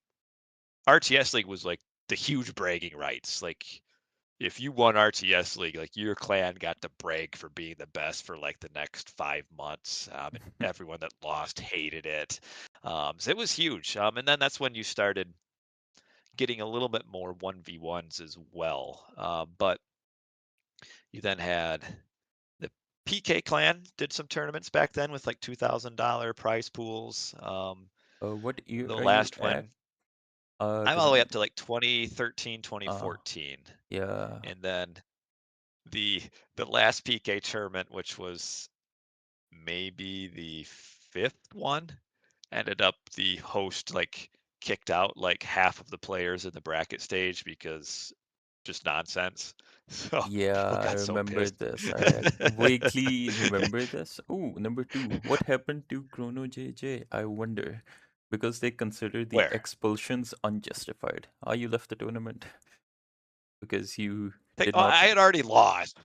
RTS League was like the huge bragging rights. Like if you won RTS League, like your clan got to brag for being the best for like the next 5 months, and everyone that lost hated it. So it was huge. And then that's when you started getting a little bit more 1v1s as well. But you then had the PK clan did some tournaments back then with like $2,000 prize pools. What year The are you last at? one, I'm Because all the way I'm up to like 2013, twenty uh fourteen, yeah. and then the the last PK tournament, which was maybe the fifth one, ended up the host like kicked out like half of the players in the bracket stage because just nonsense. So Yeah, people I got so remember pissed. this. I vaguely remember this. Oh, number two. What happened to Chrono JJ? I wonder. Because they consider the Where? expulsions unjustified. Are you left the tournament? Because you Think, did oh, not. I had already lost.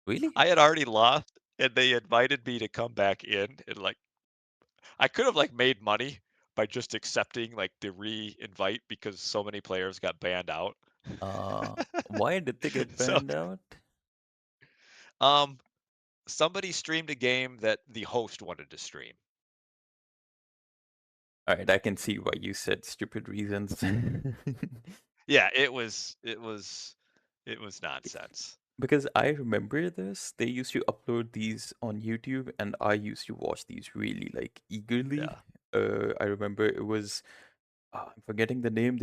Really? I had already lost, and they invited me to come back in, and like I could have like made money by just accepting like the re-invite because so many players got banned out. Uh, why did they get So, banned out? um, somebody streamed a game that the host wanted to stream. Alright, I can see why you said stupid reasons. Yeah, it was nonsense. Because I remember this, they used to upload these on YouTube, and I used to watch these really like eagerly. Yeah. I remember it was I'm forgetting the name.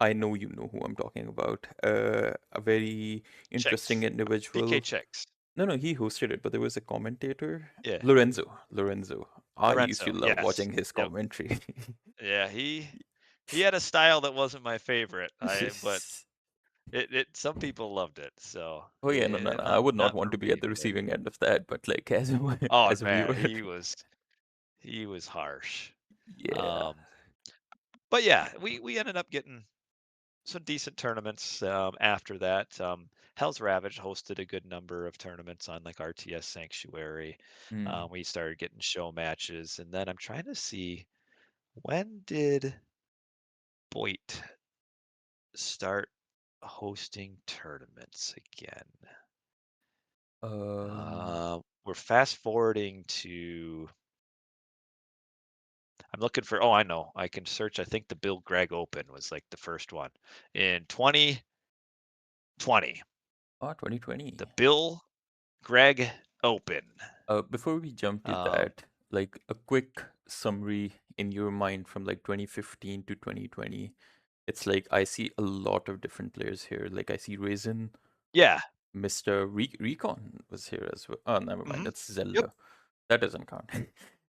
I know you know who I'm talking about. A very interesting Chicks. PK individual. Chicks. No, no, he hosted it, but there was a commentator, Yeah. Lorenzo. Lorenzo. I used to Lorenzo. love Yes. watching his Yep. commentary. Yeah, he had a style that wasn't my favorite. But Yes. it some people loved it. So, Oh yeah, no, no, no. I not would not not want for to be at me, the but receiving end of that, but like as a oh as a man, viewer, he was harsh. yeah. Um, but yeah, we ended up getting some decent tournaments after that. Hell's Ravage hosted a good number of tournaments on like RTS Sanctuary. Hmm. We started getting show matches, and then I'm trying to see when did Boyd start hosting tournaments again. Um. We're fast forwarding to. I'm looking for. Oh, I know. I can search. I think the Bill Gregg Open was like the first one in 2020. Oh, 2020. The Bill Gregg Open. Before we jump to Um, that, like a quick summary in your mind from like 2015 to 2020. It's like I see a lot of different players here. Like I see Raisin, yeah. Mr. Recon was here as well. Oh, never mind. Hmm. That's Yep. Zelda. That doesn't count.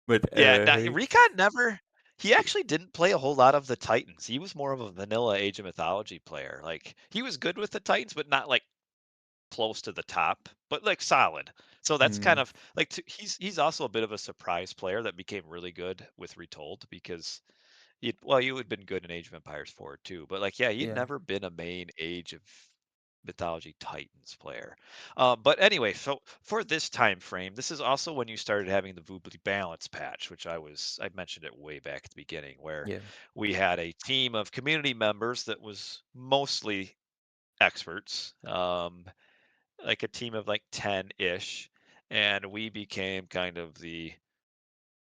But Yeah. Now Recon never. He actually didn't play a whole lot of the Titans. He was more of a vanilla Age of Mythology player. Like he was good with the Titans, but not like close to the top, but like solid. So that's kind mm, of like he's also a bit of a surprise player that became really good with Retold because you had been good in Age of Empires 4 too, but like yeah, he'd yeah, never been a main Age of Mythology Titans player. But anyway, so for this time frame, this is also when you started having the Voobly Balance patch, which I mentioned it way back at the beginning, where yeah. we had a team of community members that was mostly experts, like a team of like 10-ish, and we became kind of the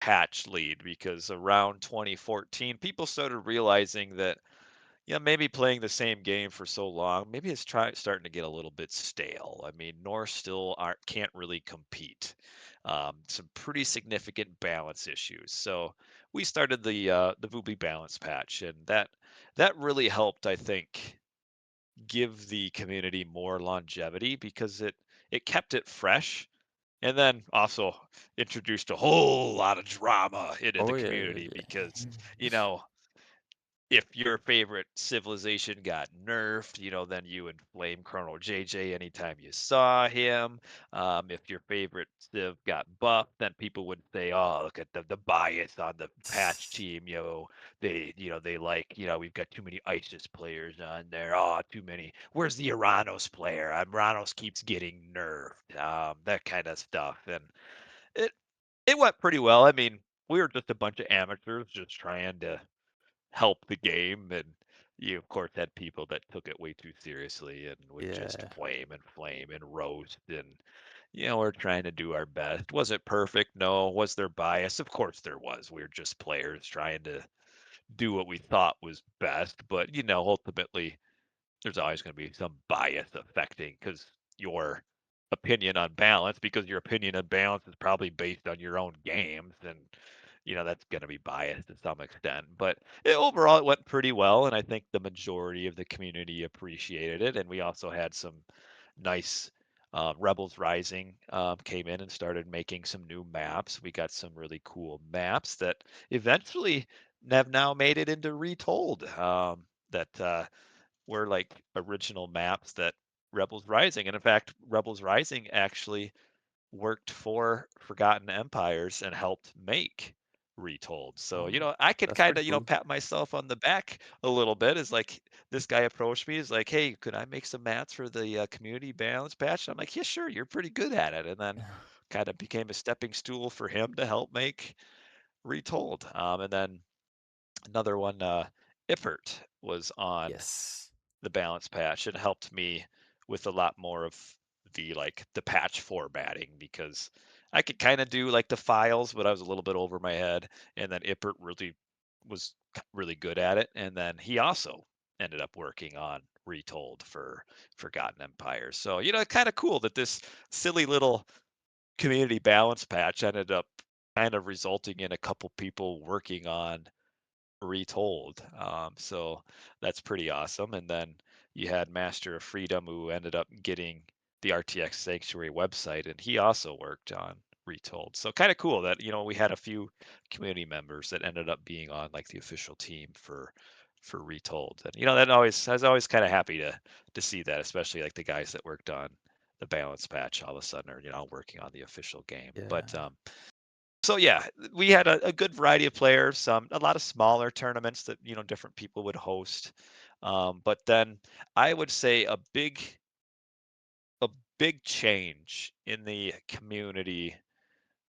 patch lead because around 2014 people started realizing that yeah, maybe playing the same game for so long, maybe it's starting to get a little bit stale. I mean, Norse still aren't can't really compete. Some pretty significant balance issues. So we started the Voobly balance patch, and that really helped, I think, give the community more longevity because it kept it fresh, and then also introduced a whole lot of drama into the Oh yeah, yeah, community because yeah. you know if your favorite civilization got nerfed, then you would blame Colonel JJ anytime you saw him. If your favorite civ got buffed, then people would say, "Oh, look at the bias on the patch team. They like, we've got too many ISIS players on there. Oh, too many. Where's the Iranos player? Iranos keeps getting nerfed. That kind of stuff." And it it went pretty well. I mean, we were just a bunch of amateurs just trying to help the game, and you of course had people that took it way too seriously and would just Yeah. flame and roast, and we're trying to do our best. Was it perfect? No. Was there bias? Of course there was. We are just players trying to do what we thought was best, but ultimately there's always going to be some bias affecting because your opinion on balance, because your opinion on balance is probably based on your own games, and that's going to be biased to some extent. But overall, it went pretty well, and I think the majority of the community appreciated it. And we also had some nice Rebels Rising came in and started making some new maps. We got some really cool maps that eventually have now made it into Retold. That were like original maps that Rebels Rising, and in fact, Rebels Rising actually worked for Forgotten Empires and helped make Retold. So, Oh, I could that's kind pretty of, cool. pat myself on the back a little bit. Is like this guy approached me, is like, "Hey, could I make some mats for the community balance patch?" I'm like, "Yeah, sure, you're pretty good at it." And then kind of became a stepping stool for him to help make Retold. And then another one, Iffert was on Yes. the balance patch. It helped me with a lot more of the patch formatting because I could kind of do like the files, but I was a little bit over my head. And then Ippert really was really good at it. And then he also ended up working on Retold for Forgotten Empires. So, kind of cool that this silly little community balance patch ended up kind of resulting in a couple people working on Retold. So that's pretty awesome. And then you had Master of Freedom, who ended up getting the RTX Sanctuary website, and he also worked on Retold. So kind of cool that we had a few community members that ended up being on like the official team for Retold. And that always I was always kind of happy to see that, especially like the guys that worked on the balance patch all of a sudden are working on the official game. But Yeah. so yeah, we had a good variety of players. A lot of smaller tournaments that different people would host. But then I would say a big change in the community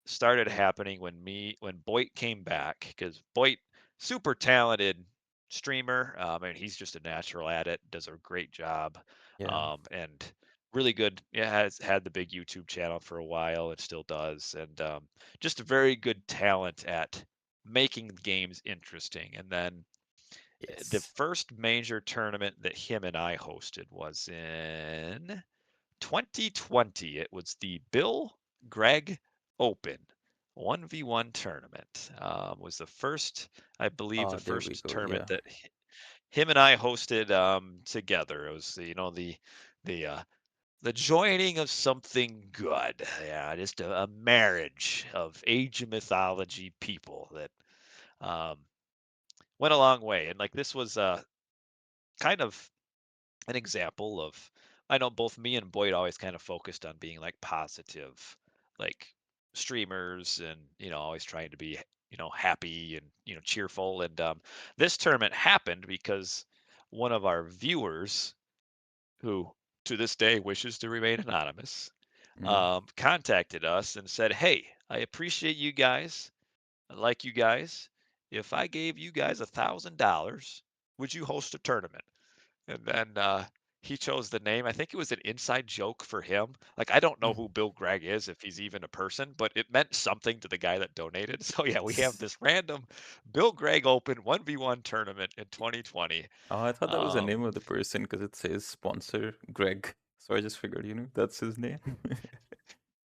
started happening when Boyd came back, because Boyd, super talented streamer. And he's just a natural at it, does a great job, Yeah. and really good. Yeah, has had the big YouTube channel for a while and still does, and just a very good talent at making games interesting. And then the Yes. first major tournament that him and I hosted was in 2020. It was the Bill Greg Open 1v1 tournament. Was the first, I believe, the Oh, there we first go. tournament Yeah. that him and I hosted together. It was the uh, the joining of something good. Yeah, just a marriage of Age of Mythology people that um, went a long way. And like this was kind of an example of, I know both me and Boyd always kind of focused on being like positive, like streamers, and always trying to be happy and cheerful. And this tournament happened because one of our viewers, who to this day wishes to remain anonymous, Mm. contacted us and said, "Hey, I appreciate you guys. I like you guys. If I gave you guys $1,000, would you host a tournament?" And then he chose the name. I think it was an inside joke for him. Like, I don't know who Bill Gregg is, if he's even a person, but it meant something to the guy that donated. So yeah, we have this random Bill Gregg Open 1v1 tournament in 2020. Oh, I thought that was the Um, name of the person because it says sponsor Greg. So I just figured, that's his name.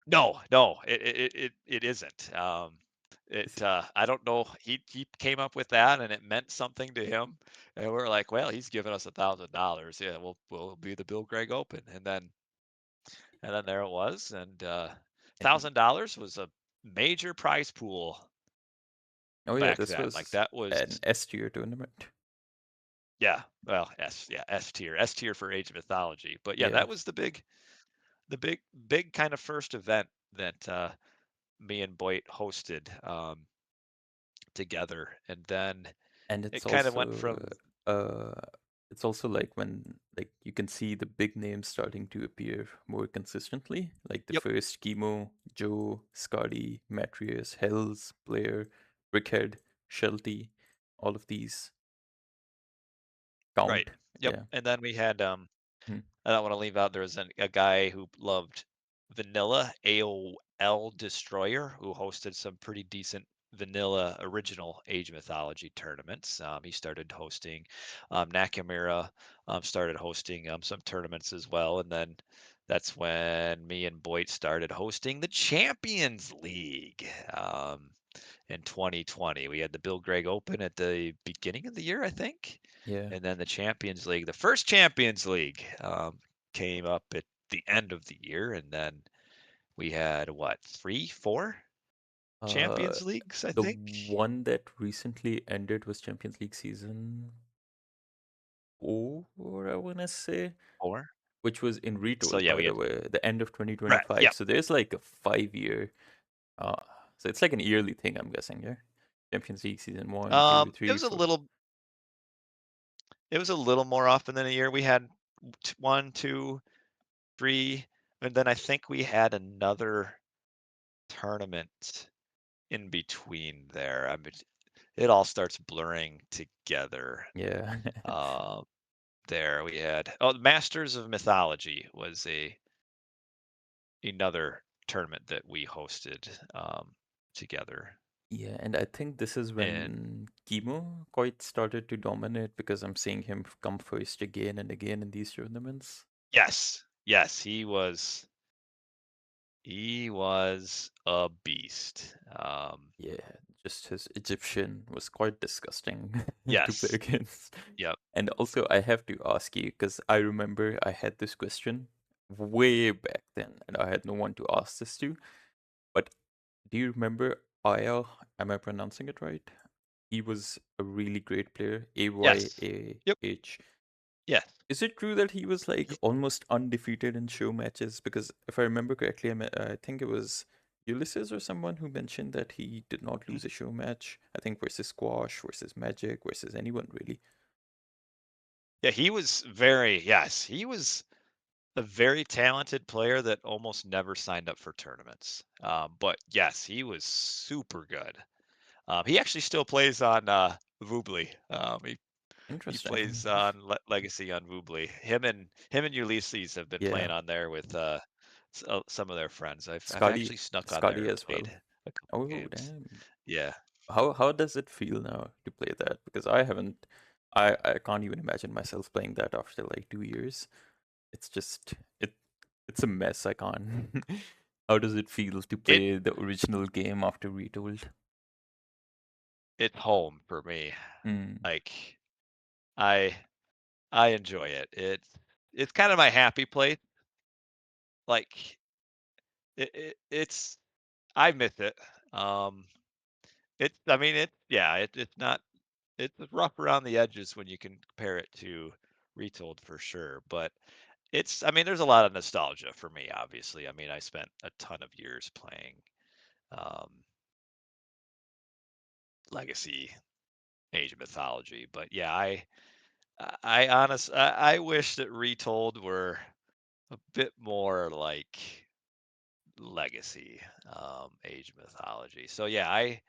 no, no, it isn't. Is it- I don't know. He came up with that, and it meant something to him. And we're like, well, he's giving us $1,000. Yeah, we'll be the Bill Gregg Open, and then there it was. And and- $1,000 was a major prize pool oh yeah, back this then. Like was that was, an S tier tournament. yeah, well, S tier for Age of Mythology. But yeah, Yeah, that was the big kind of first event that me and Boyd hosted together. And then and it kind of went from, uh it's also like when like you can see the big names starting to appear more consistently, like the yep, first Chemo, Joe, Scotty, Matrius, Hells, Blair, Brickhead, Shelty, all of these right, count. yep. Yeah. And then we had Hmm. I don't want to leave out, there was a guy who loved vanilla AOL Destroyer, who hosted some pretty decent vanilla original Age of Mythology tournaments. He started hosting Nakamura, started hosting some tournaments as well. And then that's when me and Boyd started hosting the Champions League in 2020. We had the Bill Gregg Open at the beginning of the year, I think. Yeah. And then the Champions League, the first Champions League, came up at the end of the year. And then we had what, three, four Uh, Champions Leagues, I the think? one that recently ended was Champions League season 4, I wanna say, Four. which was in So Retold, yeah, by we the had way, the end of right. 2025. Yep. So there's like a 5 year, uh, so it's like an yearly thing, I'm guessing, yeah? Champions League season one, two, It three, was a four. little more often than a year. We had one, two, three, and then I think we had another tournament in between there. I mean, it all starts blurring together. Yeah. Uh, there we had the Masters of Mythology was a another tournament that we hosted together. Yeah, and I think this is And when Chemo quite started to dominate because I'm seeing him come first again and again in these tournaments. yes, yes, he was a beast. Yeah, just his Egyptian was quite disgusting to play Yes, against. yep. And also, I have to ask you because I remember I had this question way back then, and I had no one to ask this to. But do you remember Aya? Am I pronouncing it right? He was a really great player. Yes, yep, AYAH. yes. Is it true that he was like almost undefeated in show matches? Because if I remember correctly, I think it was Ulysses or someone who mentioned that he did not Mhm. lose a show match. I think versus Squash, versus Magic, versus anyone really. Yeah, he was very yes, he was a very talented player that almost never signed up for tournaments. But yes, he was super good. He actually still plays on Voobly. He Interesting. plays on Legacy on Voobly. Him and Ulysses have been Yeah, playing on there with some of their friends. I've Scotty, actually snuck on there Scotty and as played well. a couple Oh games. damn! Yeah, How does it feel now to play that? Because I haven't. I can't even imagine myself playing that after like 2 years. It's just it's a mess. I can't. How does it feel to it play the original game after retold? it's home for me. Mm, Like I I enjoy it. It's kind of my happy place. Like it's I miss it. Um, I mean yeah, it's not it's rough around the edges when you can compare it to Retold for sure, but I mean there's a lot of nostalgia for me obviously. I mean I spent a ton of years playing um Legacy, Age of Mythology, but yeah, I wish that Retold were a bit more like Legacy, Age of Mythology. So yeah, I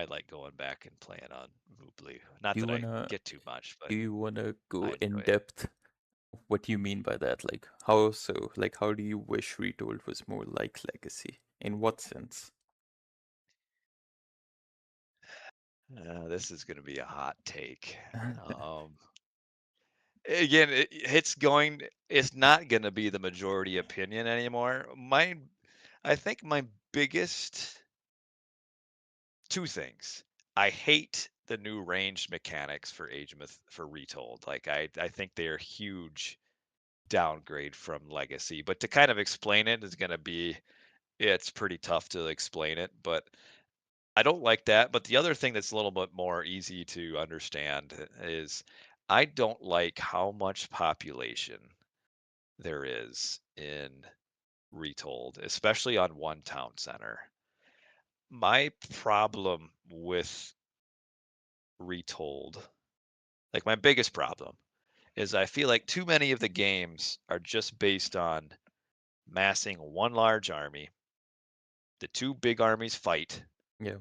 like going back and playing on Voobly. Not do you that I wanna get too much, do but you wanna I go in enjoy it. depth? What do you mean by that? Like how so? Like how do you wish retold was more like Legacy? In what sense? This is going to be a hot take. Um, again, it's not going to be the majority opinion anymore. I think my biggest two things. I hate the new ranged mechanics for for Retold. Like I think they are huge downgrade from Legacy. But to kind of explain it is going to be it's pretty tough to explain it, but I don't like that. But the other thing that's a little bit more easy to understand is I don't like how much population there is in Retold, especially on one town center. My problem with Retold, like my biggest problem, is I feel like too many of the games are just based on massing one large army, the two big armies fight, Yeah.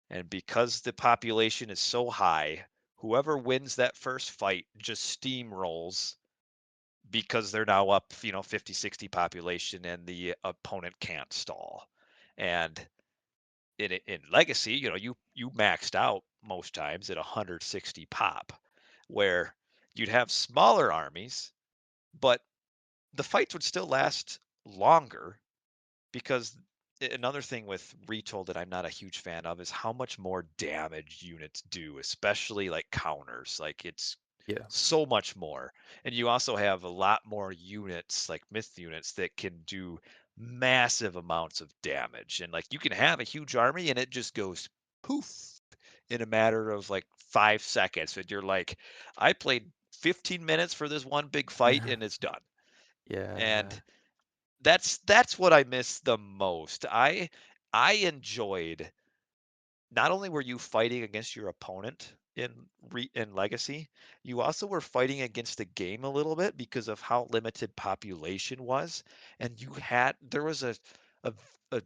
and because the population is so high, whoever wins that first fight just steamrolls because they're now up, 50, 60 population and the opponent can't stall. And in Legacy, you maxed out most times at 160 pop, where you'd have smaller armies, but the fights would still last longer because another thing with Retold that I'm not a huge fan of is how much more damage units do, especially like counters. Like it's Yeah. so much more. And you also have a lot more units, like myth units, that can do massive amounts of damage. And like you can have a huge army and it just goes poof in a matter of like 5 seconds. And you're like, I played 15 minutes for this one big fight and it's done. Yeah. And that's what I miss the most. I enjoyed, not only were you fighting against your opponent in Legacy, you also were fighting against the game a little bit because of how limited population was, and there was a a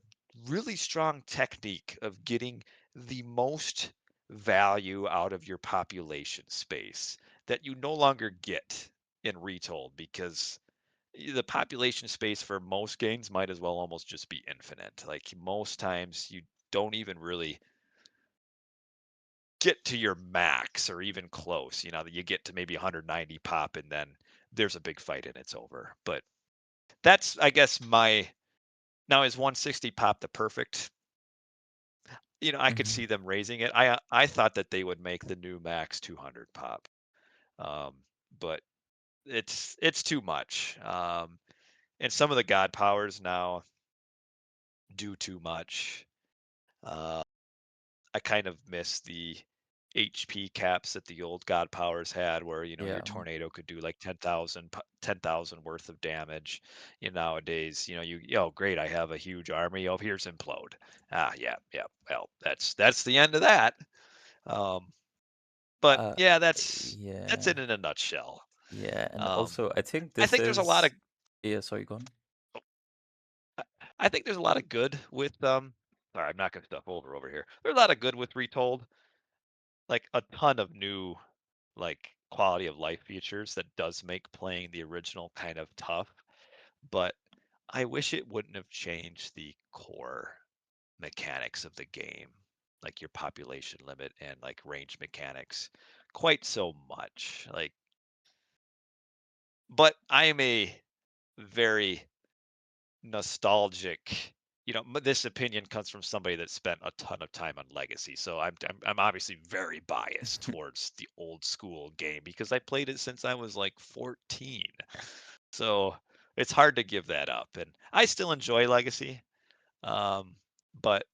really strong technique of getting the most value out of your population space that you no longer get in Retold because the population space for most games might as well almost just be infinite. Like most times you don't even really get to your max or even close. That you get to maybe 190 pop and then there's a big fight and it's over. But that's, I guess, my now is 160 pop the perfect. I could Mhm. see them raising it. I thought that they would make the new max 200 pop, um, but it's too much. And some of the god powers now do too much. Uh, I kind of miss the HP caps that the old God powers had, where your Yeah. tornado could do like 10,000 worth of damage. Nowadays, oh great, I have a huge army. Oh, here's implode. Ah, yeah, yeah. Well, that's the end of that. Um, but Uh, yeah, that's yeah. it in a nutshell. Yeah. And Um, also, I think I this think there's a lot of is. Yeah, sorry, go on. I I think there's a lot of good with Sorry, I'm knocking stuff over here. There's a lot of good with Retold, like a ton of new like quality of life features that does make playing the original kind of tough, but I wish it wouldn't have changed the core mechanics of the game, like your population limit and like range mechanics quite so much. Like, but I am a very nostalgic, this opinion comes from somebody that spent a ton of time on Legacy, so I'm obviously very biased towards the old school game because I played it since I was like 14. So it's hard to give that up, and I still enjoy Legacy, um, but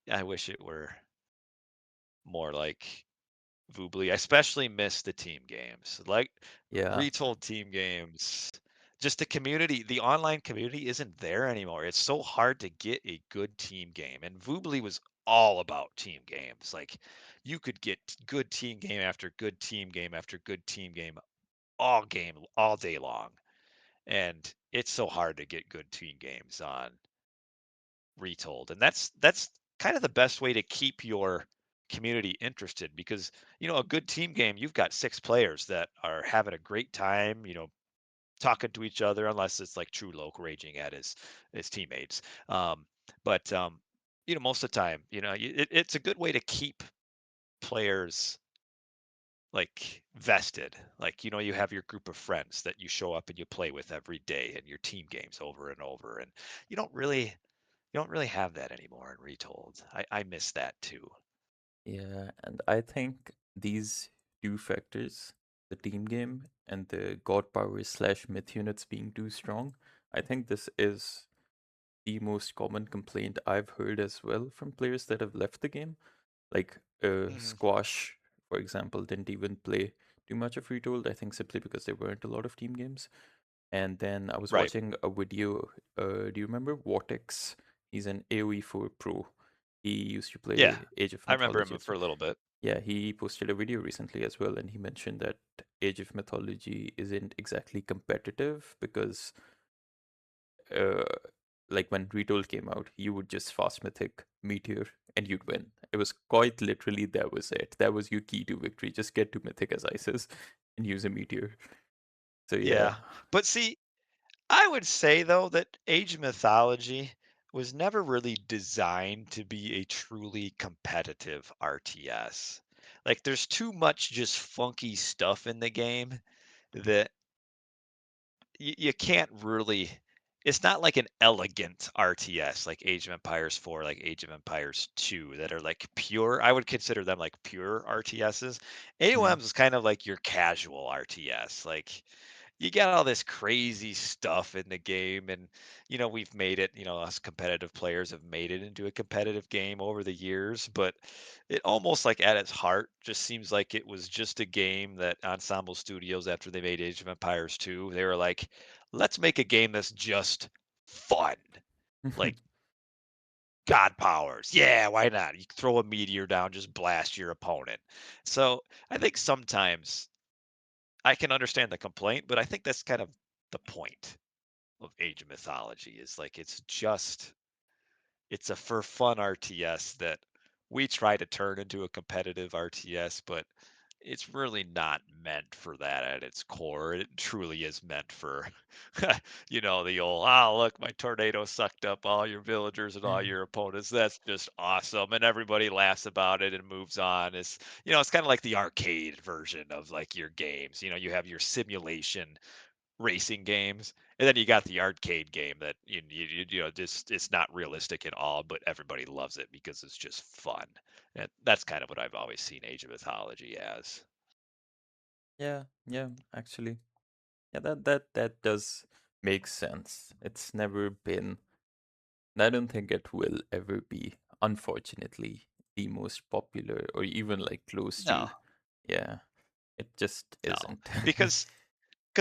I wish it were more like Voobly. I especially miss the team games. Like Yeah. retold team games. Just the community, the online community isn't there anymore. It's so hard to get a good team game. And Voobly was all about team games. Like you could get good team game after good team game after good team game all day long. And it's so hard to get good team games on retold. And that's kind of the best way to keep your community interested because a good team game, you've got 6 players that are having a great time, talking to each other, unless it's like true local raging at his teammates. But most of the time, it's a good way to keep players like vested. Like, you have your group of friends that you show up and you play with every day and your team games over and over. And you don't really you don't really have that anymore in Retold. I miss that too. Yeah. And I think these two factors, the team game and the god powers slash myth units being too strong, I think this is the most common complaint I've heard as well from players that have left the game. Like Mhm. Squash, for example, didn't even play too much of Retold, I think simply because there weren't a lot of team games. And then I was Right. watching a video. Do you remember Vortex? He's an AoE4 pro. He used to Yeah. play Age of I remember Mythology him as for well. a little bit. Yeah, he posted a video recently as well, and he mentioned that Age of Mythology isn't exactly competitive because uh, like when Retold came out, you would just fast mythic Meteor and you'd win. It was quite literally that was it. That was your key to victory. Just get to mythic as Isis and use a Meteor. So yeah. Yeah. But see, I would say though that Age of Mythology was never really designed to be a truly competitive RTS. Like there's too much just funky stuff in the game that you can't really, it's not like an elegant RTS like Age of Empires 4, like Age of Empires 2 that are like pure. I would consider them like pure RTSs. Mhm. AOMs is kind of like your casual RTS. Like you got all this crazy stuff in the game, and we've made it, us competitive players have made it into a competitive game over the years, but it almost like at its heart just seems like it was just a game that Ensemble Studios, after they made Age of Empires 2, they were like, let's make a game that's just fun, like god powers. Yeah, why not? You throw a meteor down, just blast your opponent. So I think sometimes I can understand the complaint, but I think that's kind of the point of Age of Mythology, is like it's a for fun RTS that we try to turn into a competitive RTS, but it's really not meant for that at its core. It truly is meant for, the old, look, my tornado sucked up all your villagers and all Mhm. your opponents. That's just awesome. And everybody laughs about it and moves on. It's kind of like the arcade version of like your games. You have your simulation racing games, and then you got the arcade game that just it's not realistic at all, but everybody loves it because it's just fun. And that's kind of what I've always seen Age of Mythology as. Yeah, yeah, actually. Yeah, that does make sense. It's never been, and I don't think it will ever be, unfortunately, the most popular or even like close No, to. Yeah, it just no, isn't. because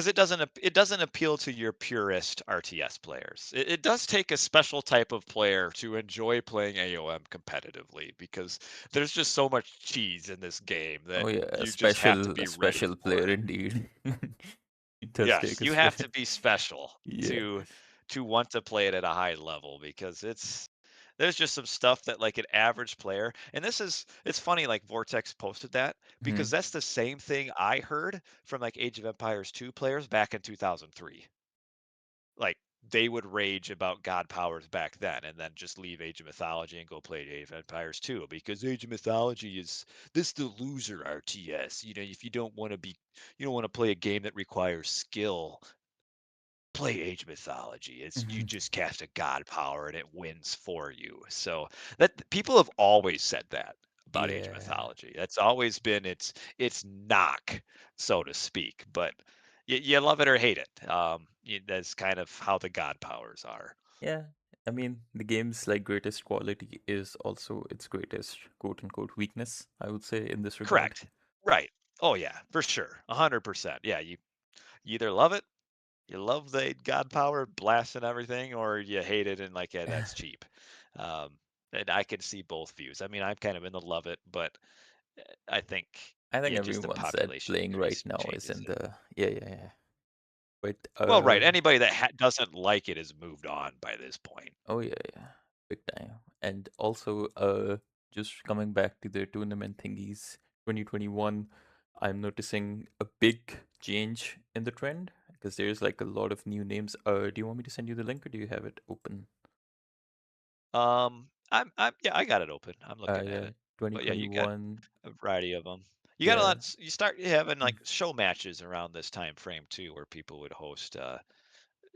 it doesn't appeal to your purist RTS players. It does take a special type of player to enjoy playing AOM competitively, because there's just so much cheese in this game that Oh yeah, you just have to a be ready special player for. indeed. It does Yes, take a you have special. to be special Yeah. to want to play it at a high level, because there's just some stuff that like an average player, and it's funny, like Vortex posted that, because Hmm. that's the same thing I heard from like Age of Empires 2 players back in 2003. Like they would rage about god powers back then, and then just leave Age of Mythology and go play Age of Empires 2, because Age of Mythology is this the loser RTS. If you don't want to play a game that requires skill, play Age Mythology. It's you Hmm. just cast a god power and it wins for you. So that people have always said that about Age Yeah. Mythology. That's always been its knock, so to speak. But you love it or hate it. That's kind of how the god powers are. Yeah. I mean, the game's like greatest quality is also its greatest quote unquote weakness, I would say, in this regard. Correct. Right. Oh yeah, for sure. 100%. Yeah, you either love it, you love the god power blast and everything, or you hate it and like, yeah, that's cheap. Um, and I can see both views. I mean, I'm kind of in the love it, but I think, I think yeah, just the everyone said population playing right increase now is changes in it. the, yeah, yeah, yeah. But Well, right. Anybody that doesn't like it has moved on by this point. oh yeah, yeah, big time. And also, just coming back to the tournament thingies, 2021, I'm noticing a big change in the trend because there's like a lot of new names. Do you want me to send you the link or do you have it open? I'm yeah, I got it open. I'm looking at Yeah, it. But yeah, you got 2021. a variety of them. You got a Yeah. lot. You start having Mm. like show matches around this time frame too, where people would host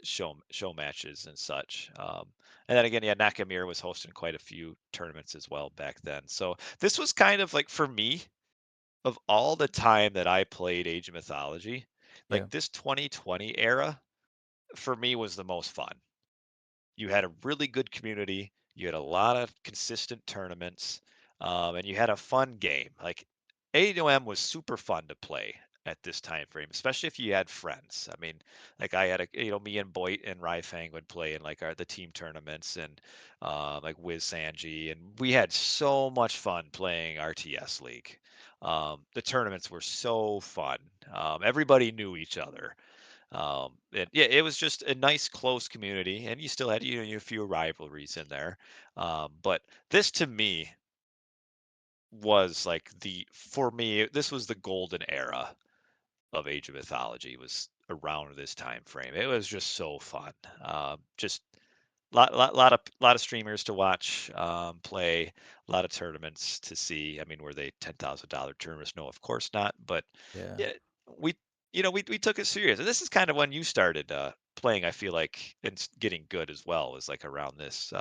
show matches and such. And then again, yeah, Nakamura was hosting quite a few tournaments as well back then. So this was kind of like, for me, of all the time that I played Age of Mythology, Yeah. like this 2020 era for me was the most fun. You had a really good community. You had a lot of consistent tournaments, and you had a fun game. Like AOM was super fun to play at this time frame, especially if you had friends. I mean, like I had me and Boyd and Ryfang would play in like the team tournaments, and like with Sanji, and we had so much fun playing RTS League. The tournaments were so fun. Everybody knew each other. And yeah, it was just a nice close community, and you still had a few rivalries in there. But this to me was like, the for me this was the golden era of Age of Mythology was around this time frame. It was just so fun. Just lot of streamers to watch play, a lot of tournaments to see. I mean, were they $10,000 tournaments? No, of course not. But Yeah. yeah, we we took it serious, and this is kind of when you started playing. I feel like and getting good as well was like around this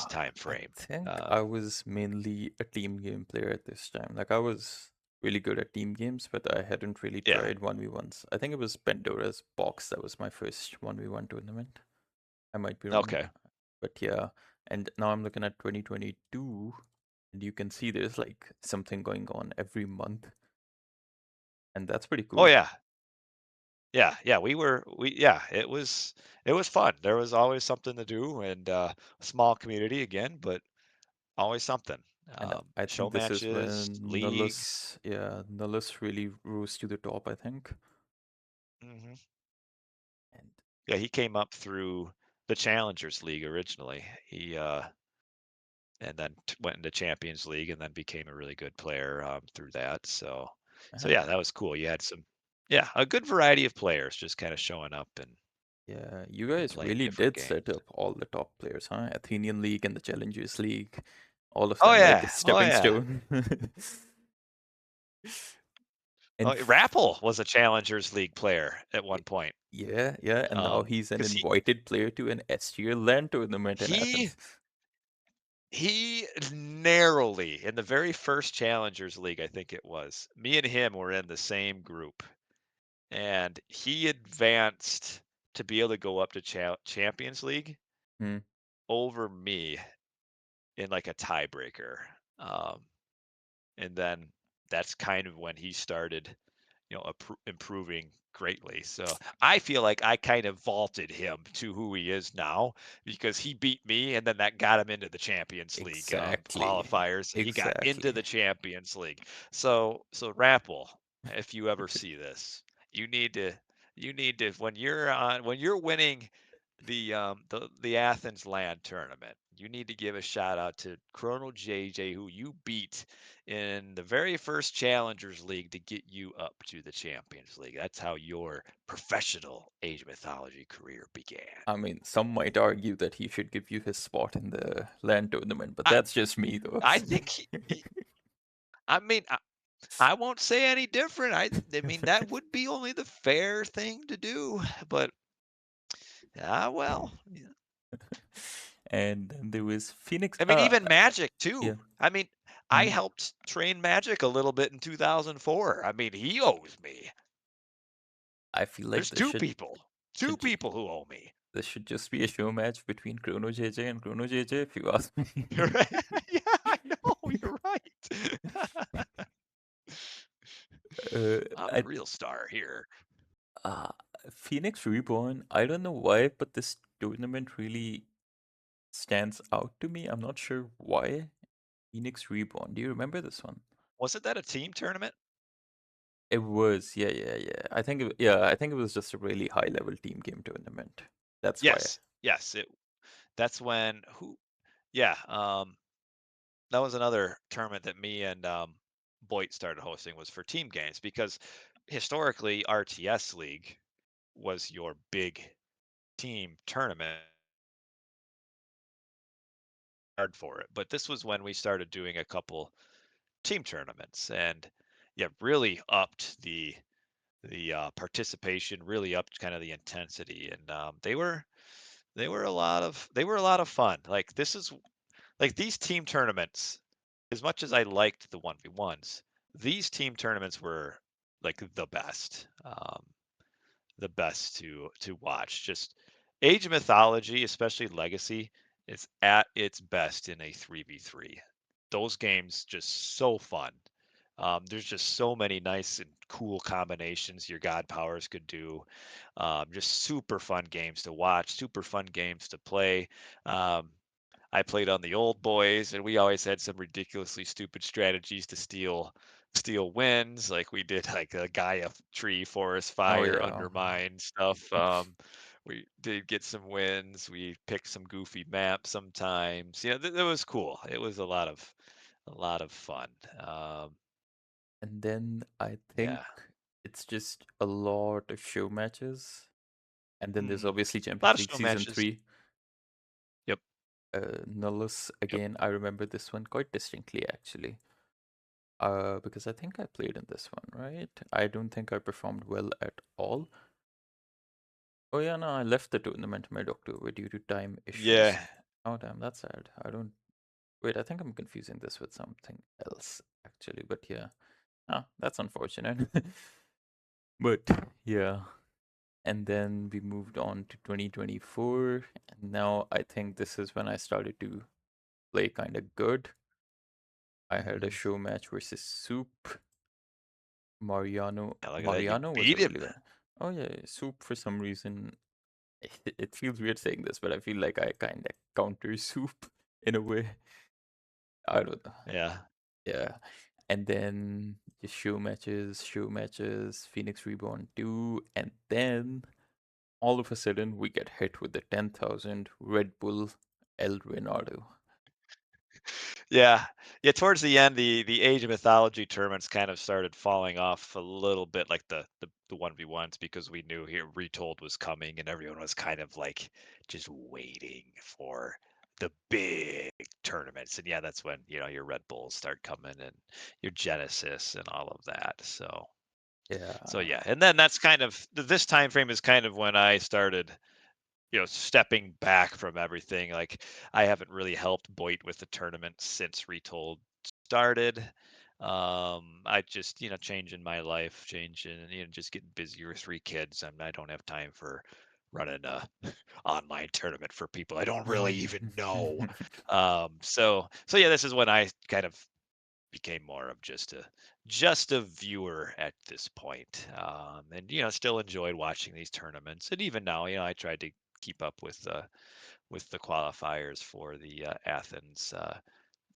time I frame. think Um, I was mainly a team game player at this time. Like I was really good at team games, but I hadn't really yeah. tried 1v1s. I think it was Pandora's Box that was my first 1v1 tournament. I might be wrong. Okay. But yeah, and now I'm looking at 2022, and you can see there's like something going on every month, and that's pretty Oh cool. yeah. Yeah, yeah, yeah, it was fun. There was always something to do and small community again, but always something. And I Show think this is matches, when leagues. Nullus really rose to the top, I think. hmm And Yeah, he came up through the Challengers League originally. He and then went into Champions League and then became a really good player through that. So uh, yeah, that was cool. You had yeah, a good variety of players just kind of showing up yeah, you and guys playing really different did games. set up all the top players, huh? Athenian League and the Challengers League, all of Oh them like a yeah, oh stepping yeah. stone. And Oh, Rappel was a Challengers League player at y- one point. yeah, yeah, and now he's an Because invited player to an SGL LAN tournament in he Athens. he narrowly in the very first Challengers League, I think it was. Me and him were in the same group, and he advanced to be able to go up to Champions League Hmm. over me in like a tiebreaker. Um, and then that's kind of when he started improving greatly. So I feel like I kind of vaulted him to who he is now because he beat me, and then that got him into the Champions League Exactly, qualifiers. He got into exactly. the Champions League. So Rapple, if you ever see this, you need to when you're winning the Athens Land tournament. You need to give a shout out to Chrono JJ, who you beat in the very first Challengers League to get you up to the Champions League. That's how your professional Age of Mythology career began. I mean, some might argue that he should give you his spot in the LAN tournament, but I that's just me, though. I think I mean I won't say any different. I mean that would be only the fair thing to do, but well, yeah. And then there was Phoenix. I mean, even Magic Yeah. too. I mean, I Mm. helped train Magic a little bit in 2004. I mean, he owes me. I feel like There's two should ju- people who owe me. this should just be a show match between Chrono JJ and Chrono JJ, if you ask You're me. right. Yeah, I know. You're right. uh, I'm the I real star here. uh, Phoenix Reborn. I don't know why, but this tournament really stands out to me. I'm not sure why. Phoenix Reborn. Do you remember this one? Wasn't that a team tournament? It was, yeah, yeah, yeah. Yeah, I think it was just a really high level team game tournament. That's why. Yes. Yes. That's when who? Yeah. That was another tournament that me and Boyd started hosting was for team games because historically RTS League was your big team tournament hard for it. But this was when we started doing a couple team tournaments and yeah, really upped the participation, really upped kind of the intensity, and they were a lot of fun. Like this is like these team tournaments. As much as I liked the 1v1s, these team tournaments were like the best to watch. Just Age of Mythology, especially Legacy, is at its best in a 3v3. Those games just so fun. There's just so many nice and cool combinations your god powers could do. Just super fun games to watch, super fun games to play. Um, I played on the old boys, and we always had some ridiculously stupid strategies to steal wins. Like we did like a Gaia tree, forest Oh fire, yeah. undermine stuff. We did get some wins. We picked some goofy maps sometimes. That was cool. It was a lot of fun. And then I think Yeah. It's just a lot of show matches, and then there's Mhm. obviously A lot Champions of League show Season matches. 3. Yep, Nullus yep. again. I remember this one quite distinctly actually. Because I think I played in this one, right? I don't think I performed well at all. Oh yeah, no, I left the tournament mid-October due to time issues. Yeah. Oh damn, that's sad. I don't wait. I think I'm confusing this with something else actually. But yeah, ah, that's unfortunate. But yeah, and then we moved on to 2024, and now I think this is when I started to play kind of good. I had a Mhm. show match versus Soup. Mariano Yeah, look at that, you Mariano was a beat really him. good. Oh yeah, Soup for some reason. It feels weird saying this, but I feel like I kind of counter Soup in a way. I don't know. Yeah. Yeah. And then just show matches, Phoenix Reborn 2, and then all of a sudden we get hit with the 10,000 Red Bull El Renardo. Yeah. Yeah, towards the end, the Age of Mythology tournaments kind of started falling off a little bit, like the 1v1s, because we knew here Retold was coming and everyone was kind of like just waiting for the big tournaments. And yeah, that's when, your Red Bulls start coming and your Genesis and all of that. So Yeah. yeah. And then that's kind of this time frame is kind of when I started stepping back from everything. Like I haven't really helped Boyd with the tournament since Retold started. I just, changing my life, changing, just getting busy with 3 kids, and I don't have time for running a online tournament for people I don't really even know. So yeah, this is when I kind of became more of just a viewer at this point. And still enjoyed watching these tournaments. And even now, I tried to keep up with the qualifiers for the Athens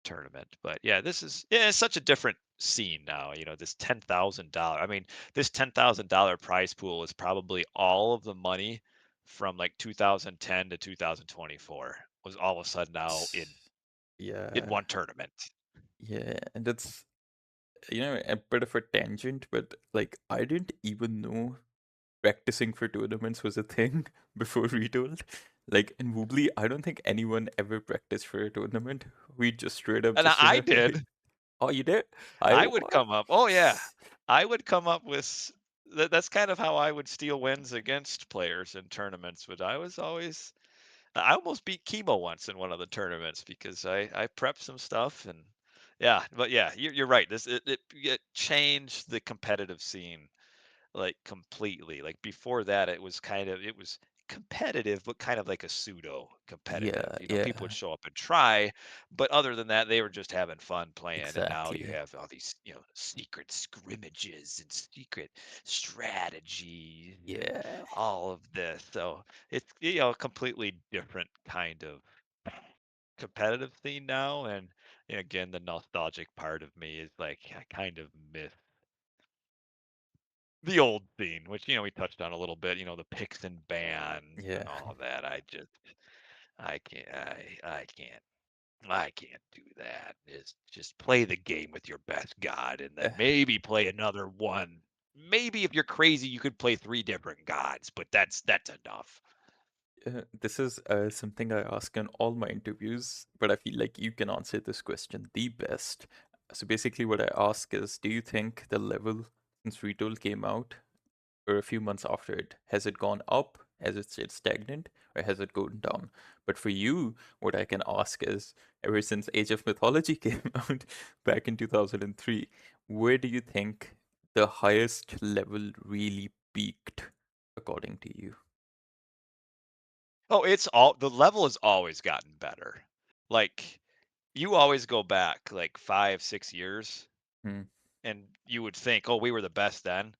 tournament. But yeah, it's such a different scene now. This $10,000. I mean, this $10,000 prize pool is probably all of the money from like 2010 to 2024 was all of a sudden now in Yeah. one tournament. Yeah. And it's, a bit of a tangent, but like I didn't even know practicing for tournaments was a thing before Retold. Like in Woobly, I don't think anyone ever practiced for a tournament. We just straight up And just, I did. oh, you did? I I would what? come up. Oh yeah, I would come up with. That's kind of how I would steal wins against players in tournaments. But I was always. I almost beat Chemo once in one of the tournaments because I prepped some stuff and yeah. But yeah, you're right. It changed the competitive scene like completely. Like before that, it was competitive, but kind of like a pseudo competitive. Yeah, People would yeah, show up and try, but other than that, they were just having fun playing. And now you exactly. have all these, secret scrimmages and secret strategy and Yeah. all of this. So it's a completely different kind of competitive scene now. And again, the nostalgic part of me is like I kind of miss the old scene, which, we touched on a little bit, the picks and bans and Yeah. all of that. I can't, I can't do that. Just play the game with your best god and then maybe play another one. Maybe if you're crazy, you could play 3 different gods, but that's enough. This is something I ask in all my interviews, but I feel like you can answer this question the best. So basically, what I ask is, do you think the level since Retool came out, or a few months after it, has it gone up? Has it stayed stagnant? Or has it gone down? But for you, what I can ask is, ever since Age of Mythology came out back in 2003, where do you think the highest level really peaked, according to you? Oh, the level has always gotten better. Like you always go back like 5, 6 years Hmm. and you would think, oh, we were the best then.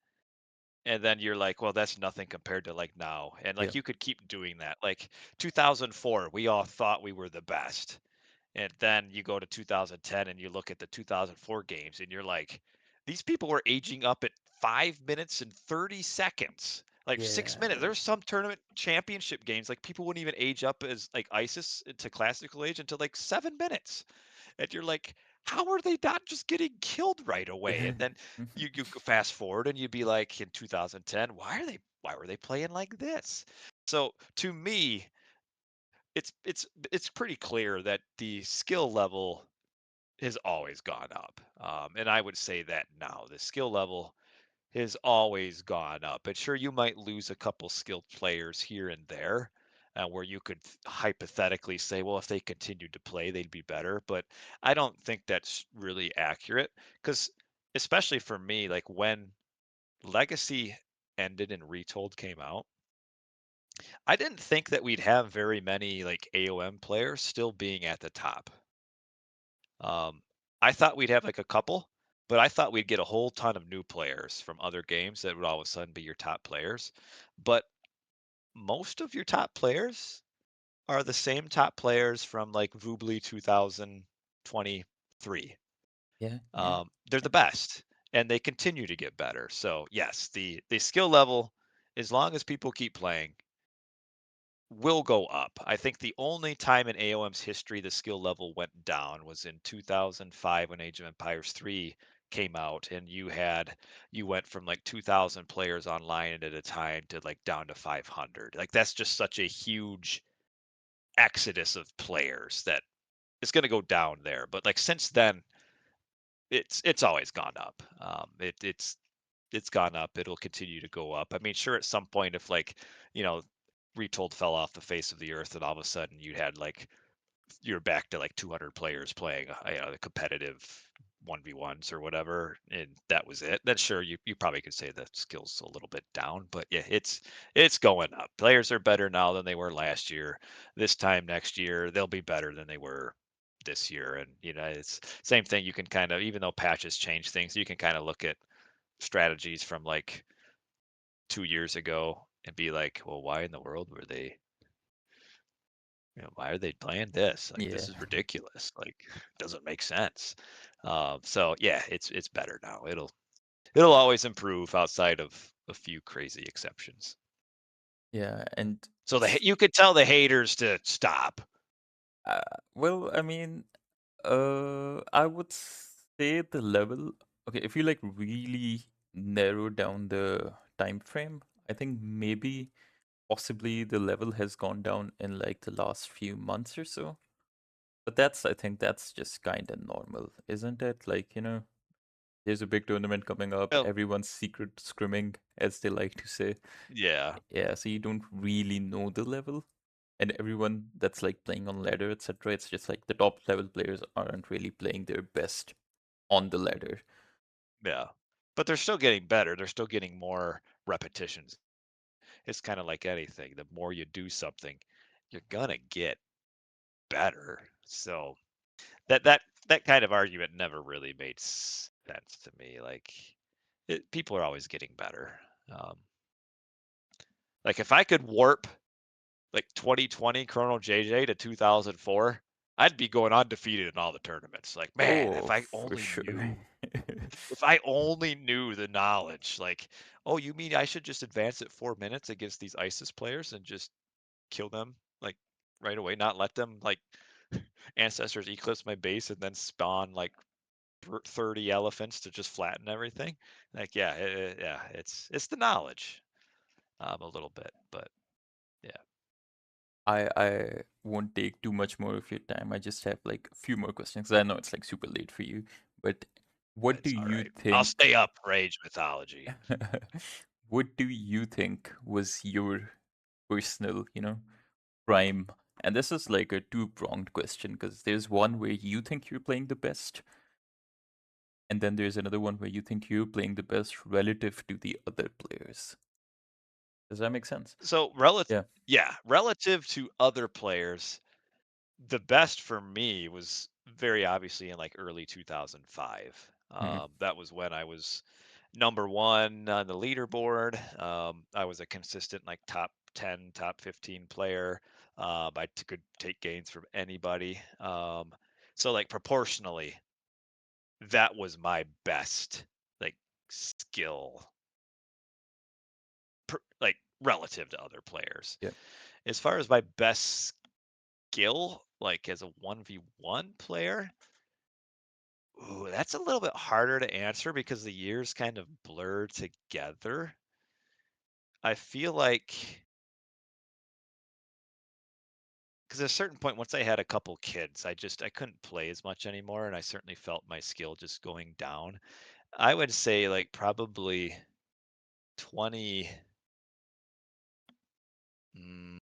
And then you're like, well, that's nothing compared to like now. And Yeah. like you could keep doing that. Like 2004, we all thought we were the best. And then you go to 2010 and you look at the 2004 games and you're like, these people were aging up at 5 minutes and 30 seconds. Like 6 minutes. Yeah. There's some tournament championship games, like people wouldn't even age up as like ISIS to classical age until like 7 minutes. And you're like, how are they not just getting killed right away? Yeah. And then you fast forward and you'd be like in 2010, why were they playing like this? So to me, it's pretty clear that the skill level has always gone up. And I would say that now the skill level has always gone up. And sure, you might lose a couple skilled players here and there, where you could hypothetically say, well, if they continued to play, they'd be better. But I don't think that's really accurate because, especially for me, like when Legacy ended and Retold came out, I didn't think that we'd have very many like AOM players still being at the top. Um, I thought we'd have like a couple, but I thought we'd get a whole ton of new players from other games that would all of a sudden be your top players. But most of your top players are the same top players from like Voobly 2023. Yeah, yeah. They're the best, and they continue to get better. So yes, the skill level, as long as people keep playing, will go up. I think the only time in AOM's history the skill level went down was in 2005 when Age of Empires 3 came out and you went from like 2000 players online at a time to like down to 500. Like that's just such a huge exodus of players that it's going to go down there. But like since then it's always gone up. It's gone up. It'll continue to go up. I mean, sure, at some point, if like, you know, Retold fell off the face of the earth, and all of a sudden you had like you're back to like 200 players playing, the competitive 1v1s or whatever, and that was it. Then sure, you probably could say the skills a little bit down, but yeah, it's going up. Players are better now than they were last year. This time next year, they'll be better than they were this year, and it's same thing. You can kind of, even though patches change things, you can kind of look at strategies from like 2 years ago and be like, well, why in the world were they, why are they playing this? Like, Yeah. this is ridiculous. Like, doesn't make sense. So yeah, it's better now. It'll always improve outside of a few crazy exceptions. Yeah, and So s- you could tell the haters to stop. uh, well, I mean, I would say the level. Okay, if you like really narrow down the time frame, I think maybe possibly the level has gone down in like the last few months or so. But I think that's just kind of normal, isn't it? Like, there's a big tournament coming up, Well, everyone's secret scrimming, as they like to say. yeah, Yeah, so you don't really know the level. And everyone that's like playing on ladder, etc., it's just like the top level players aren't really playing their best on the ladder. yeah. But they're still getting better. They're still getting more repetitions. It's kind of like anything. The more you do something, you're gonna get better. So that kind of argument never really made sense to me. Like, people are always getting better. Um, like if I could warp like 2020 Chrono JJ to 2004, I'd be going undefeated in all the tournaments. Like, man, Oh, for sure. if I only knew the knowledge, like, oh, you mean I should just advance at 4 minutes against these ISIS players and just kill them like right away, not let them like ancestors eclipse my base and then spawn like 30 elephants to just flatten everything. Like, yeah, yeah, it's the knowledge, a little bit, but yeah, I won't take too much more of your time. I just have like a few more questions. I know it's like super late for you, but what do it's all you right. I'll think? stay up for Age Mythology. What do you think was your personal, prime? And this is like a two-pronged question because there's one where you think you're playing the best, and then there's another one where you think you're playing the best relative to the other players. Does that make sense? So Yeah. yeah, relative to other players, the best for me was very obviously in like early 2005. Hmm. That was when I was number one on the leaderboard. I was a consistent like top 10, top 15 player. Could take gains from anybody. So like proportionally, that was my best like skill, like relative to other players. Yeah. As far as my best skill, like as a 1v1 player, Ooh, that's a little bit harder to answer because the years kind of blur together. I feel like because at a certain point, once I had a couple kids, I couldn't play as much anymore, and I certainly felt my skill just going down. I would say like probably 20,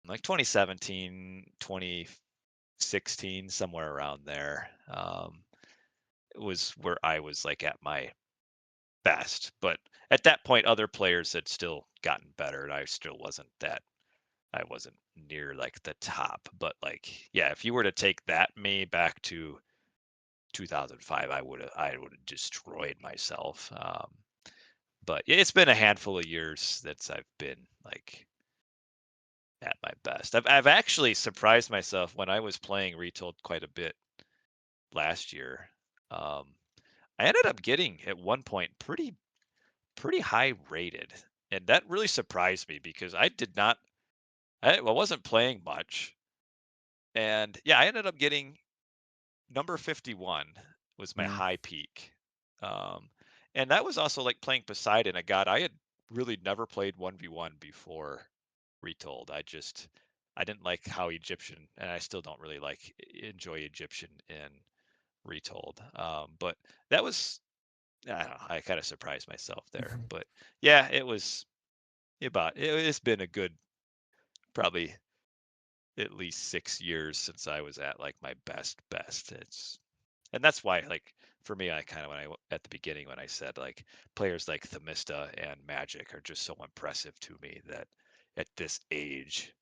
like 2017, 2016, somewhere around there. Was where I was like at my best. But at that point, other players had still gotten better, and I still wasn't that. I wasn't near like the top. But like, yeah, if you were to take that me back to 2005, I would have destroyed myself. But it's been a handful of years since I've been like at my best. I've actually surprised myself when I was playing Retold quite a bit last year. Um, I ended up getting at one point pretty high rated, and that really surprised me because I did not. I wasn't playing much, and yeah, I ended up getting number 51 was my Mm, high peak. Um, and that was also like playing Poseidon, a god I had really never played 1v1 before Retold. I didn't like how Egyptian, and I still don't really like enjoy Egyptian in Retold. But that was I don't know, I kind of surprised myself there. But yeah, it's been a good probably at least 6 years since I was at like my best. And that's why like for me I kind of at the beginning when I said like players like Themista and Magic are just so impressive to me that at this age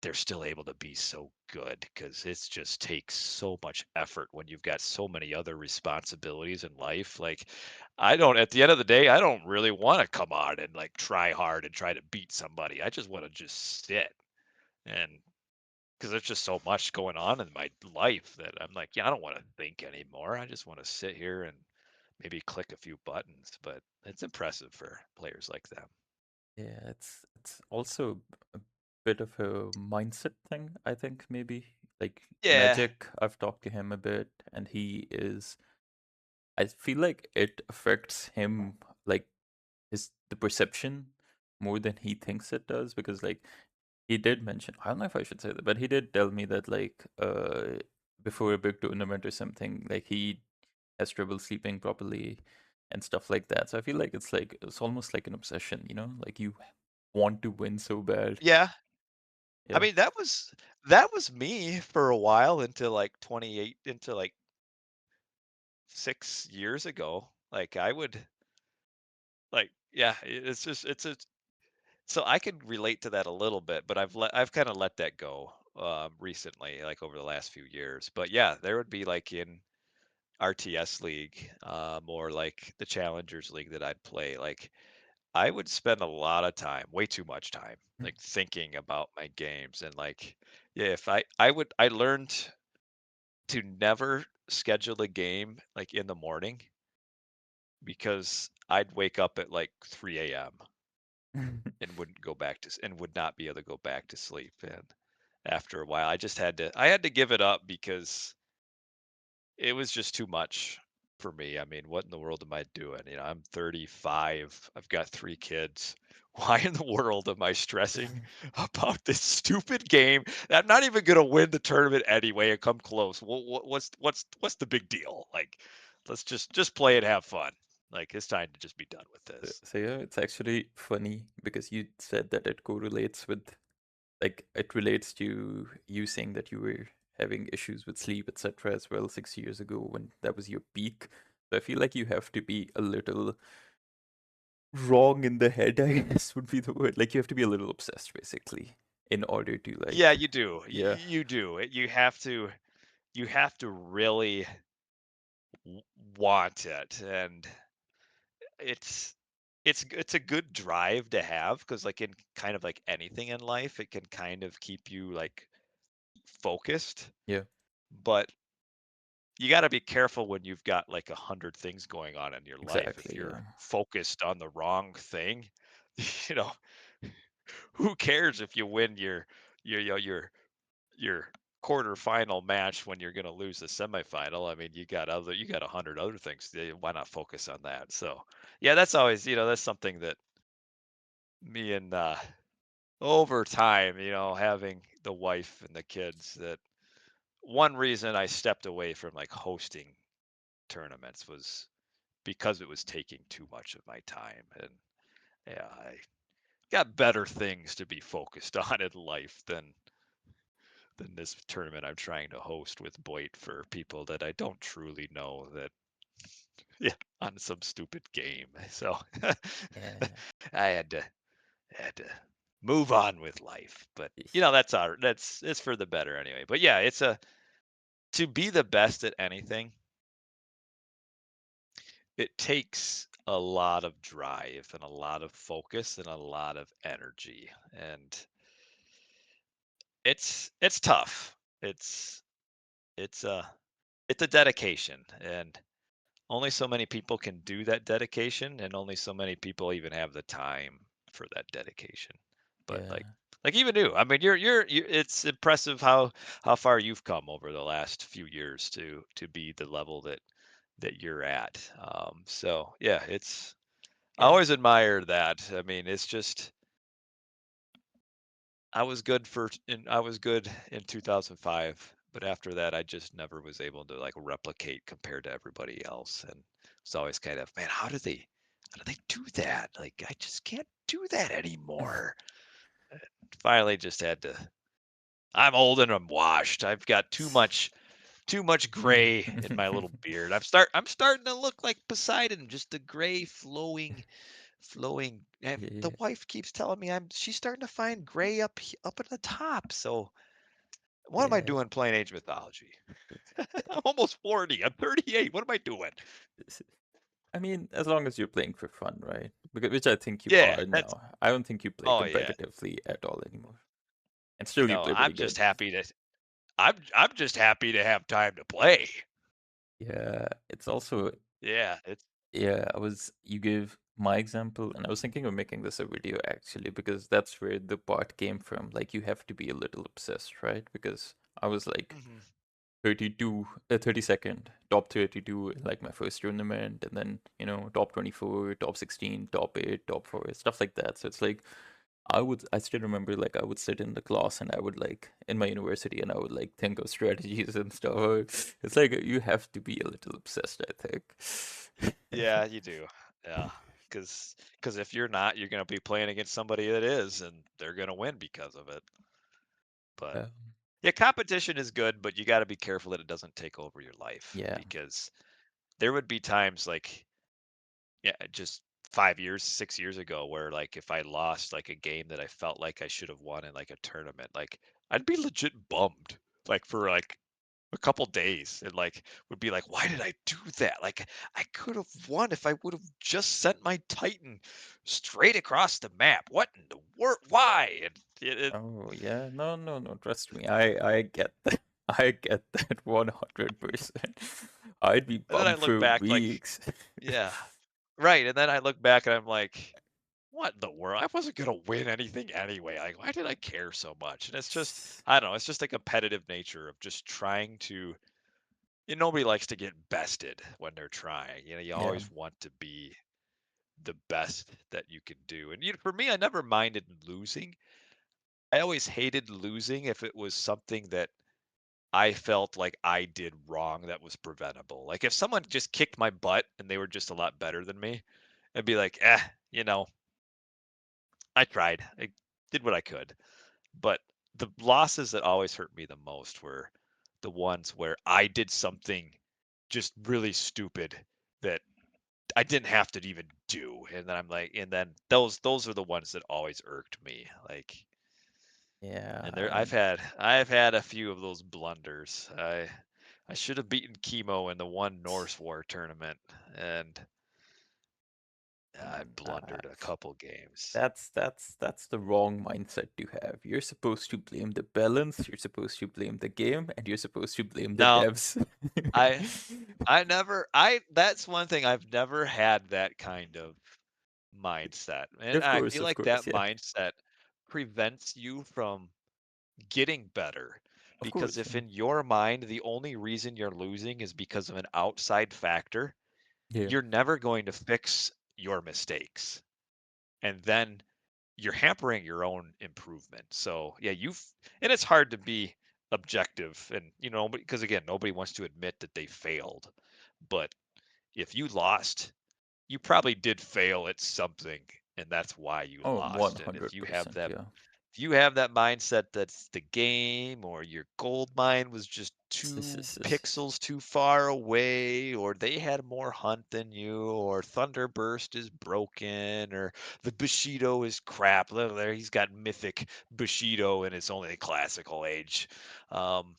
they're still able to be so good because it's just takes so much effort when you've got so many other responsibilities in life. Like I don't at the end of the day, I don't really want to come on and like try hard and try to beat somebody. I just want to just sit and because there's just so much going on in my life that I'm like, yeah, I don't want to think anymore. I just want to sit here and maybe click a few buttons. But it's impressive for players like them. yeah, it's also a bit of a mindset thing, I think maybe. Like Yeah, Magic, I've talked to him a bit, and he is. I feel like it affects him, like his the perception more than he thinks it does, because like he did mention, I don't know if I should say that, but he did tell me that like before a big tournament or something, like he has trouble sleeping properly and stuff like that. So I feel like it's almost like an obsession, like you want to win so bad. yeah. I Yeah. mean, that was me for a while into like 28 into like 6 years ago. Like I would like yeah, it's just it's a so I could relate to that a little bit, but I've kind of let that go recently, like over the last few years. But yeah, there would be like in RTS League, or like the Challengers League that I'd play, like I would spend a lot of time, way too much time, like thinking about my games and like, yeah, if I learned to never schedule a game like in the morning because I'd wake up at like 3 a.m. and wouldn't go back to and would not be able to go back to sleep. And after a while, I had to give it up because it was just too much for me. I mean, what in the world am I doing? I'm 35. I've got 3 kids. Why in the world am I stressing about this stupid game that I'm not even going to win the tournament anyway and come close? What's the big deal? Like, let's just play and have fun. Like, it's time to just be done with this. So yeah, it's actually funny because you said that it correlates with, like, it relates to you saying that you were having issues with sleep, etc., as well 6 years ago when that was your peak. So I feel like you have to be a little wrong in the head, I guess would be the word. Like you have to be a little obsessed basically in order to Yeah, like, you do. yeah, You do. You have to really w- want it, and it's it's a good drive to have because like in kind of like anything in life it can kind of keep you like focused, yeah, but you got to be careful when you've got like 100 things going on in your life. If exactly, you're yeah. focused on the wrong thing, you know who cares if you win your your your quarterfinal match when you're going to lose the semifinal. I mean, you got 100 other things. Why not focus on that? So, yeah, that's always, that's something that me and over time, having the wife and the kids, that one reason I stepped away from like hosting tournaments was because it was taking too much of my time. And yeah, I got better things to be focused on in life than this tournament I'm trying to host with Boyd for people that I don't truly know, that yeah, on some stupid game. So Yeah. I had to move on with life. But that's it's for the better anyway. But yeah, it's a to be the best at anything, it takes a lot of drive and a lot of focus and a lot of energy. And it's tough. It's a it's a dedication, and only so many people can do that dedication, and only so many people even have the time for that dedication. But like Yeah. even you, I mean, it's impressive how far you've come over the last few years to be the level that you're at. So yeah, I Yeah. always admire that. I mean, it's just I was good in 2005, but after that I just never was able to like replicate compared to everybody else. And it's always kind of, man, how do they do that? Like, I just can't do that anymore. Finally just had to, I'm old and I'm washed. I've got too much gray in my little beard. I'm starting to look like Poseidon, just the gray flowing. And the Yeah. wife keeps telling me she's starting to find gray up at the top. So what am I Yeah. doing playing Age of Mythology? I'm almost 40. I'm 38. What am I doing? I mean, as long as you're playing for fun, right? Because which I think you Yeah, are that's now. I don't think you play oh yeah. competitively at all anymore. And still you No, play pretty good. I'm just happy to have time to play. Yeah, it's also Yeah, it's yeah, you gave my example and I was thinking of making this a video actually because that's where the part came from. Like you have to be a little obsessed, right? Because I was like mhm. 32nd, top 32 in like my first tournament, and then, top 24, top 16, top 8, top 4, stuff like that. So it's like I still remember like I would sit in the class and I would like in my university and I would like think of strategies and stuff. It's like you have to be a little obsessed, I think. Yeah, you do. Yeah, because if you're not, you're gonna be playing against somebody that is, and they're gonna win because of it. But Um, yeah, competition is good, but you got to be careful that it doesn't take over your life, yeah. because there would be times like, yeah, just 5 years, 6 years ago, where like if I lost like a game that I felt like I should have won in like a tournament, like I'd be legit bummed, like for like a couple days, and like would be like, why did I do that? Like I could have won if I would have just sent my Titan straight across the map. What in the world? Why? And Oh yeah. No, no, no. Trust me. I get that. I get that 100%. I'd be and then I bummed look for back like, weeks. yeah, right. And then I look back and I'm like, what in the world? I wasn't gonna win anything anyway. Like, why did I care so much? And it's just, I don't know. It's just a competitive nature of just trying to. Nobody likes to get bested when they're trying. You Yeah. always want to be the best that you can do. And for me, I never minded losing. I always hated losing if it was something that I felt like I did wrong that was preventable. Like if someone just kicked my butt and they were just a lot better than me, I'd be like, you know, I tried. I did what I could. But the losses that always hurt me the most were the ones where I did something just really stupid that I didn't have to even do. And then I'm like, and then those are the ones that always irked me. Like, Yeah. and there And I've had a few of those blunders. I should have beaten Chemo in the one Norse War tournament, and I uh, blundered a couple games. that's the wrong mindset to have. You're supposed to blame the balance, you're supposed to blame the game, and you're supposed to blame the No, devs. I I never I that's one thing, I've never had that kind of mindset. And I feel Of like that course, yeah. mindset prevents you from getting better, Of Because course, if yeah. in your mind the only reason you're losing is because of an outside factor, Yeah. you're never going to fix your mistakes. And then you're hampering your own improvement. So yeah, and it's hard to be objective and because again, nobody wants to admit that they failed. But if you lost, you probably did fail at something and that's why you Oh, lost. And if you have 100%, that yeah. if you have that mindset that's the game or your gold mine was just 2 pixels too far away or they had more hunt than you or Thunderburst is broken or the Bushido is crap. Look there, he's got mythic Bushido and it's only a classical age. Um,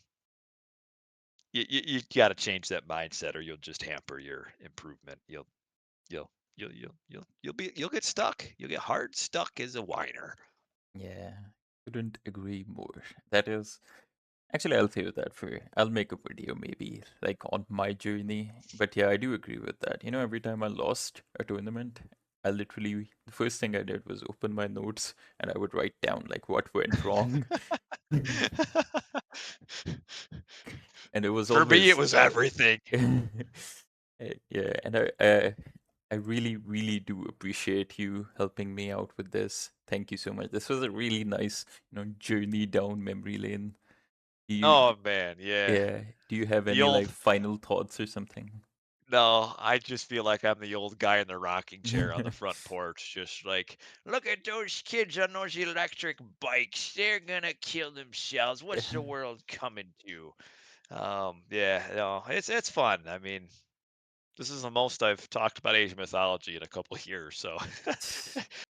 you got to change that mindset or you'll just hamper your improvement. You'll you'll get stuck. You'll get hard stuck as a whiner. Yeah, couldn't agree more. That is actually I'll save that for I'll make a video maybe like on my journey. But yeah, I do agree with that. You know, every time I lost a tournament, I literally the first thing I did was open my notes and I would write down like what went wrong. And it was For me, it always was everything. yeah, and I really, really do appreciate you helping me out with this. Thank you so much. This was a really nice, journey down memory lane. Do you, Oh man, yeah. yeah, do you have The any old like final thoughts or something? No, I just feel like I'm the old guy in the rocking chair on the front porch, just like, look at those kids on those electric bikes. They're gonna kill themselves. What's the world coming to? Yeah, no, it's fun. I mean, this is the most I've talked about Age of Mythology in a couple of years. So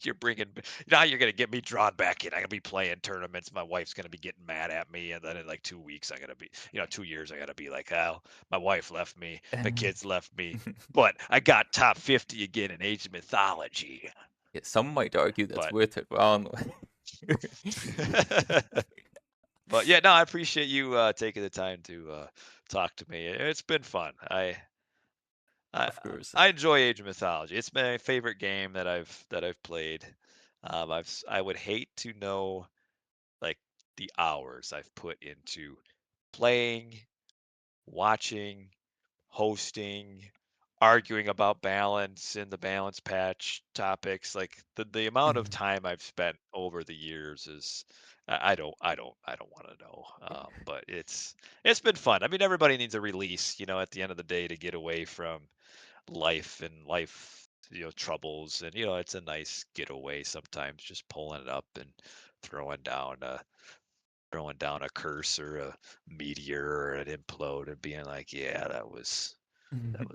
you're bringing now you're gonna get me drawn back in. I'm gonna be playing tournaments. My wife's gonna be getting mad at me, and then in like 2 weeks, I'm gonna be, 2 years, I gotta be like, oh, my wife left me, the kids left me, but I got top 50 again in Age of Mythology. Yeah, some might argue that's But worth it, but I don't know. but yeah, no, I appreciate you taking the time to talk to me. It's been fun. I Of course. I enjoy Age of Mythology. It's my favorite game that I've played. I would hate to know like the hours I've put into playing, watching, hosting, arguing about balance in the balance patch topics. Like the amount of time I've spent over the years is I don't want to know. But it's been fun. I mean, everybody needs a release, at the end of the day to get away from life troubles and it's a nice getaway sometimes just pulling it up and throwing down a throwing down a curse or a meteor or an implode and being like, yeah, that was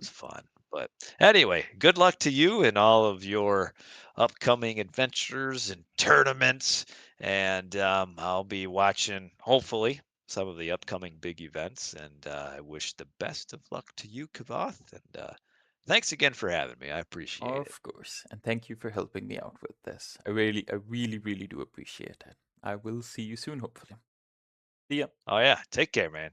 fun. But anyway, good luck to you in all of your upcoming adventures and tournaments. And I'll be watching, hopefully, some of the upcoming big events. And I wish the best of luck to you, Kavath. And thanks again for having me. I appreciate it. Of course. And thank you for helping me out with this. I really, really do appreciate it. I will see you soon, hopefully. See ya. Oh, yeah. Take care, man.